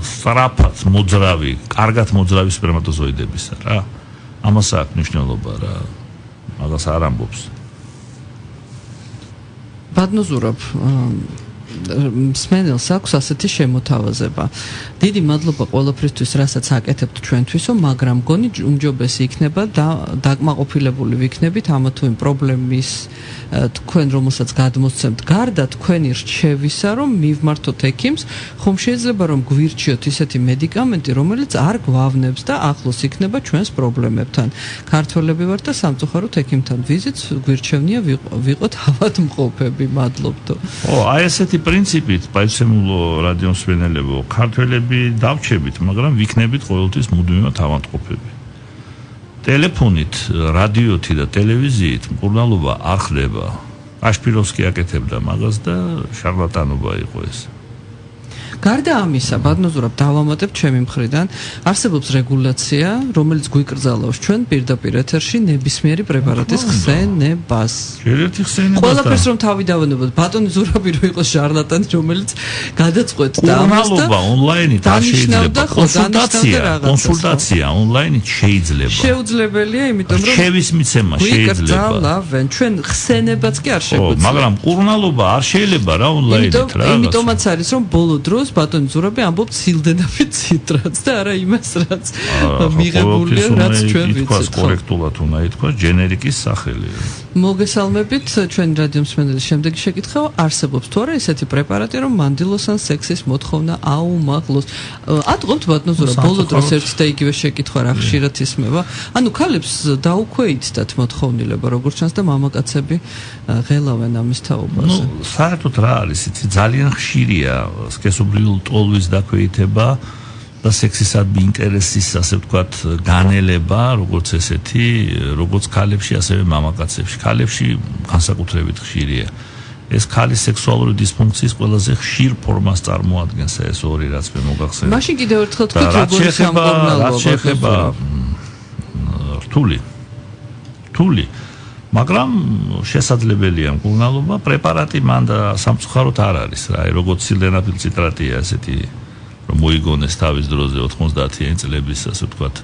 სწრაფად მოძრავი, კარგად მოძრავი სპერმატოზოიდებისა რა. ამას აქვს მნიშვნელობა რა. მაგას არ ამბობს. ბატონო ზურაბ, მსმენელს აქვს ასეთი შემოთავაზება. დიდი მადლობა ყველაფრისთვის, რასაც აკეთებთ ჩვენთვისო, მაგრამ გონი უმჯობესი იქნება და დაკმაყოფილებული ვიქნებით ამა თუ იმ პრობლემის თქვენ რომელსაც გადმოსცემთ გარდა თქვენი რჩევისა, რომ მივმართოთ ექიმს, ხომ შეიძლება რომ გვირჩიოთ ისეთი მედიკამენტი, რომელიც არ გვავნებს და ახლოს იქნება ჩვენს პრობლემებთან. ქართველები ვართ და სამწუხაროდ ექიმთან ვიზიტს გვირჩევნია ვიყოთ ავადმყოფები. მადლობთ. აი ესეთი პრინციპით, პაიცემულო რადიომსმენელებო, ქართველები დავჩებით, მაგრამ ვიქნებით ყოველთვის მუდმივად ავადმყოფები. ტელეფონით, რადიოთი და ტელევიზიით მკურნალობა არ ხდება. აშპიროვსკი აკეთებდა მაგას და შარლატანობა იყო ეს. გარდა ამისა, ბატონო ზურაბ, დავამატებ ჩემი მხრიდან, არსებობს რეგულაცია, რომელიც გვიკრძალავს ჩვენ პირდაპირ ეთერში ნებისმიერი პრეპარატის ხსენებას. ერთ-ერთი ხსენება. ყველაფერს რომ თავი დავანებოთ, ბატონი ზურაბი რო იყოს შარლატანი, რომელიც გადაწყვეტს და ამას და ონლაინით არ შეიძლება. კონსულტაცია ონლაინით შეიძლება. შეუძლებელია, იმიტომ რომ შევის მიცემა შეიძლება. გვიკრძალავენ, ჩვენ ხსენებაც კი არ შეგვიძლია. მაგრამ მკურნალობა არ შეიძლება რა ონლაინით რა. იმიტომაც არის რომ ბოლო დროს ბატონი ზურაბი ამბობს სილდენაფით ციტრაც და არა იმას რაც მიღებულია რაც ჩვენ ვიცით. კორექტულად უნდა ითქვას ჯენერიკის სახელი. მოგესალმებით ჩვენი რადიომსმენელის შემდეგი შეკითხვა არსებობს თუ არა ესეთი პრეპარატი რომ მანდილოს ან სექსის მოთხოვნა აუმაღლოს. ატყობთ ბატონო ზურაბ ბოლო დროს ერთ და იგივე შეკითხვა რა ხშირად ისმება. ანუ ქალებს დაუქვეითდათ მოთხოვნილება როგორც ჩანს და მამაკაცები ღელავენ ამის თაობაზე. საერთოდ რა არის იცი ძალიან ხშირია სქესობრივი ტოლვის დაქვეითება და სექსისადმი ინტერესის ასე ვთქვათ განელება როგორც ესეთი როგორც ქალებში ასევე მამაკაცებში. ქალებში განსაკუთრებით ხშირია. ეს ქალის სექსუალური დისფუნქციის ყველაზე ხშირ ფორმას წარმოადგენს ეს ორი რაც მე მოგახსენე. მაშინ კიდევ ერთხელ თქვით როგორი სამკურნალოა შეხება რთული მაგრამ შესაძლებელია მკურნალობა პრეპარატი მან და სამწუხაროდ არ არის რა როგორც სილდენაფილ ციტრატია ესეთი რომ მოიგონეს თავის დროზე 90-იან წლების ასე ვთქვათ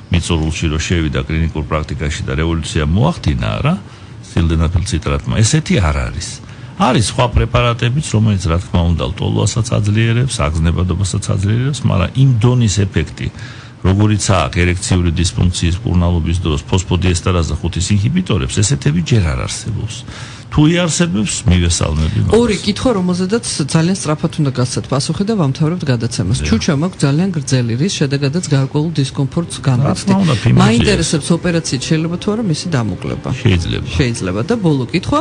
მიწურულში რომ შევიდა კლინიკურ პრაქტიკაში და რევოლუცია მოახდინა რა სილდენაფილ ციტრატმა ესეთი არ არის არის სხვა პრეპარატებიც რომელიც რა თქმა უნდა ლტოლვასაც აძლიერებს აგზნებადობასაც აძლიერებს მაგრამ იმ დონის ეფექტი როგორიც აქვს ერექციული დისფუნქციის მკურნალობის დროს ფოსფოდიესტერაზა 5-ის ინჰიბიტორებს, ესეთები ჯერ არ არსებობს. თუ იარსებებს, მივესალმები მას. ორი კითხვა, რომელზედაც ძალიან სწრაფად უნდა გასცათ პასუხი და ვამთავრებთ გადაცემას. ჩუჩა მაქვს ძალიან გრძელი, რის შედეგადაც გარკვეულ დისკომფორტს განვიცდი. მაინტერესებს ოპერაციით შეიძლება თუ არა მისი დამოკლება? შეიძლება და ბოლო კითხვა,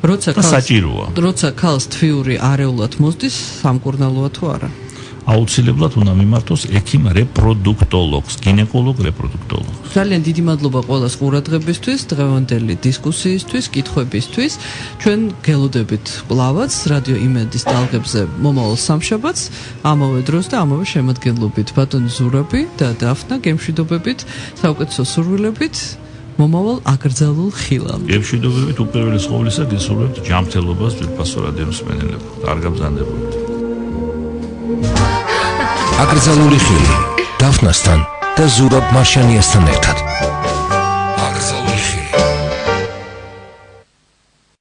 როცა ქალს თვიური არეულად მოსდის, სამკურნალოა თუ არა? აუცილებლად უნდა მიმართოს ექიმ რეპროდუქტოლოგს, გინეკოლოგ რეპროდუქტოლოგს. ძალიან დიდი მადლობა ყველას ყურადღებისთვის, დღევანდელი დისკუსიისთვის, კითხვებისთვის. ჩვენ გელოდებით კლავაც რადიო იმედის ტალღებზე მომავალ სამშაბათს, ამავე დროს და ამავე შემადგენლობით ბატონი ზურაბი და დაფნა გემშვიდობებით, საუკეთესო სურვილებით. მომავალ აკრძალულ ხილამდე. გემშვიდობებით უპირველეს ყოვლისა გესურვებთ ჯანმრთელობას ძვირფასო რადიომსმენელებო. არ გაბრძანდებოდეთ. აკრძალული ხილი დაფნასთან და ზურაბ მარშანიასთან ერთად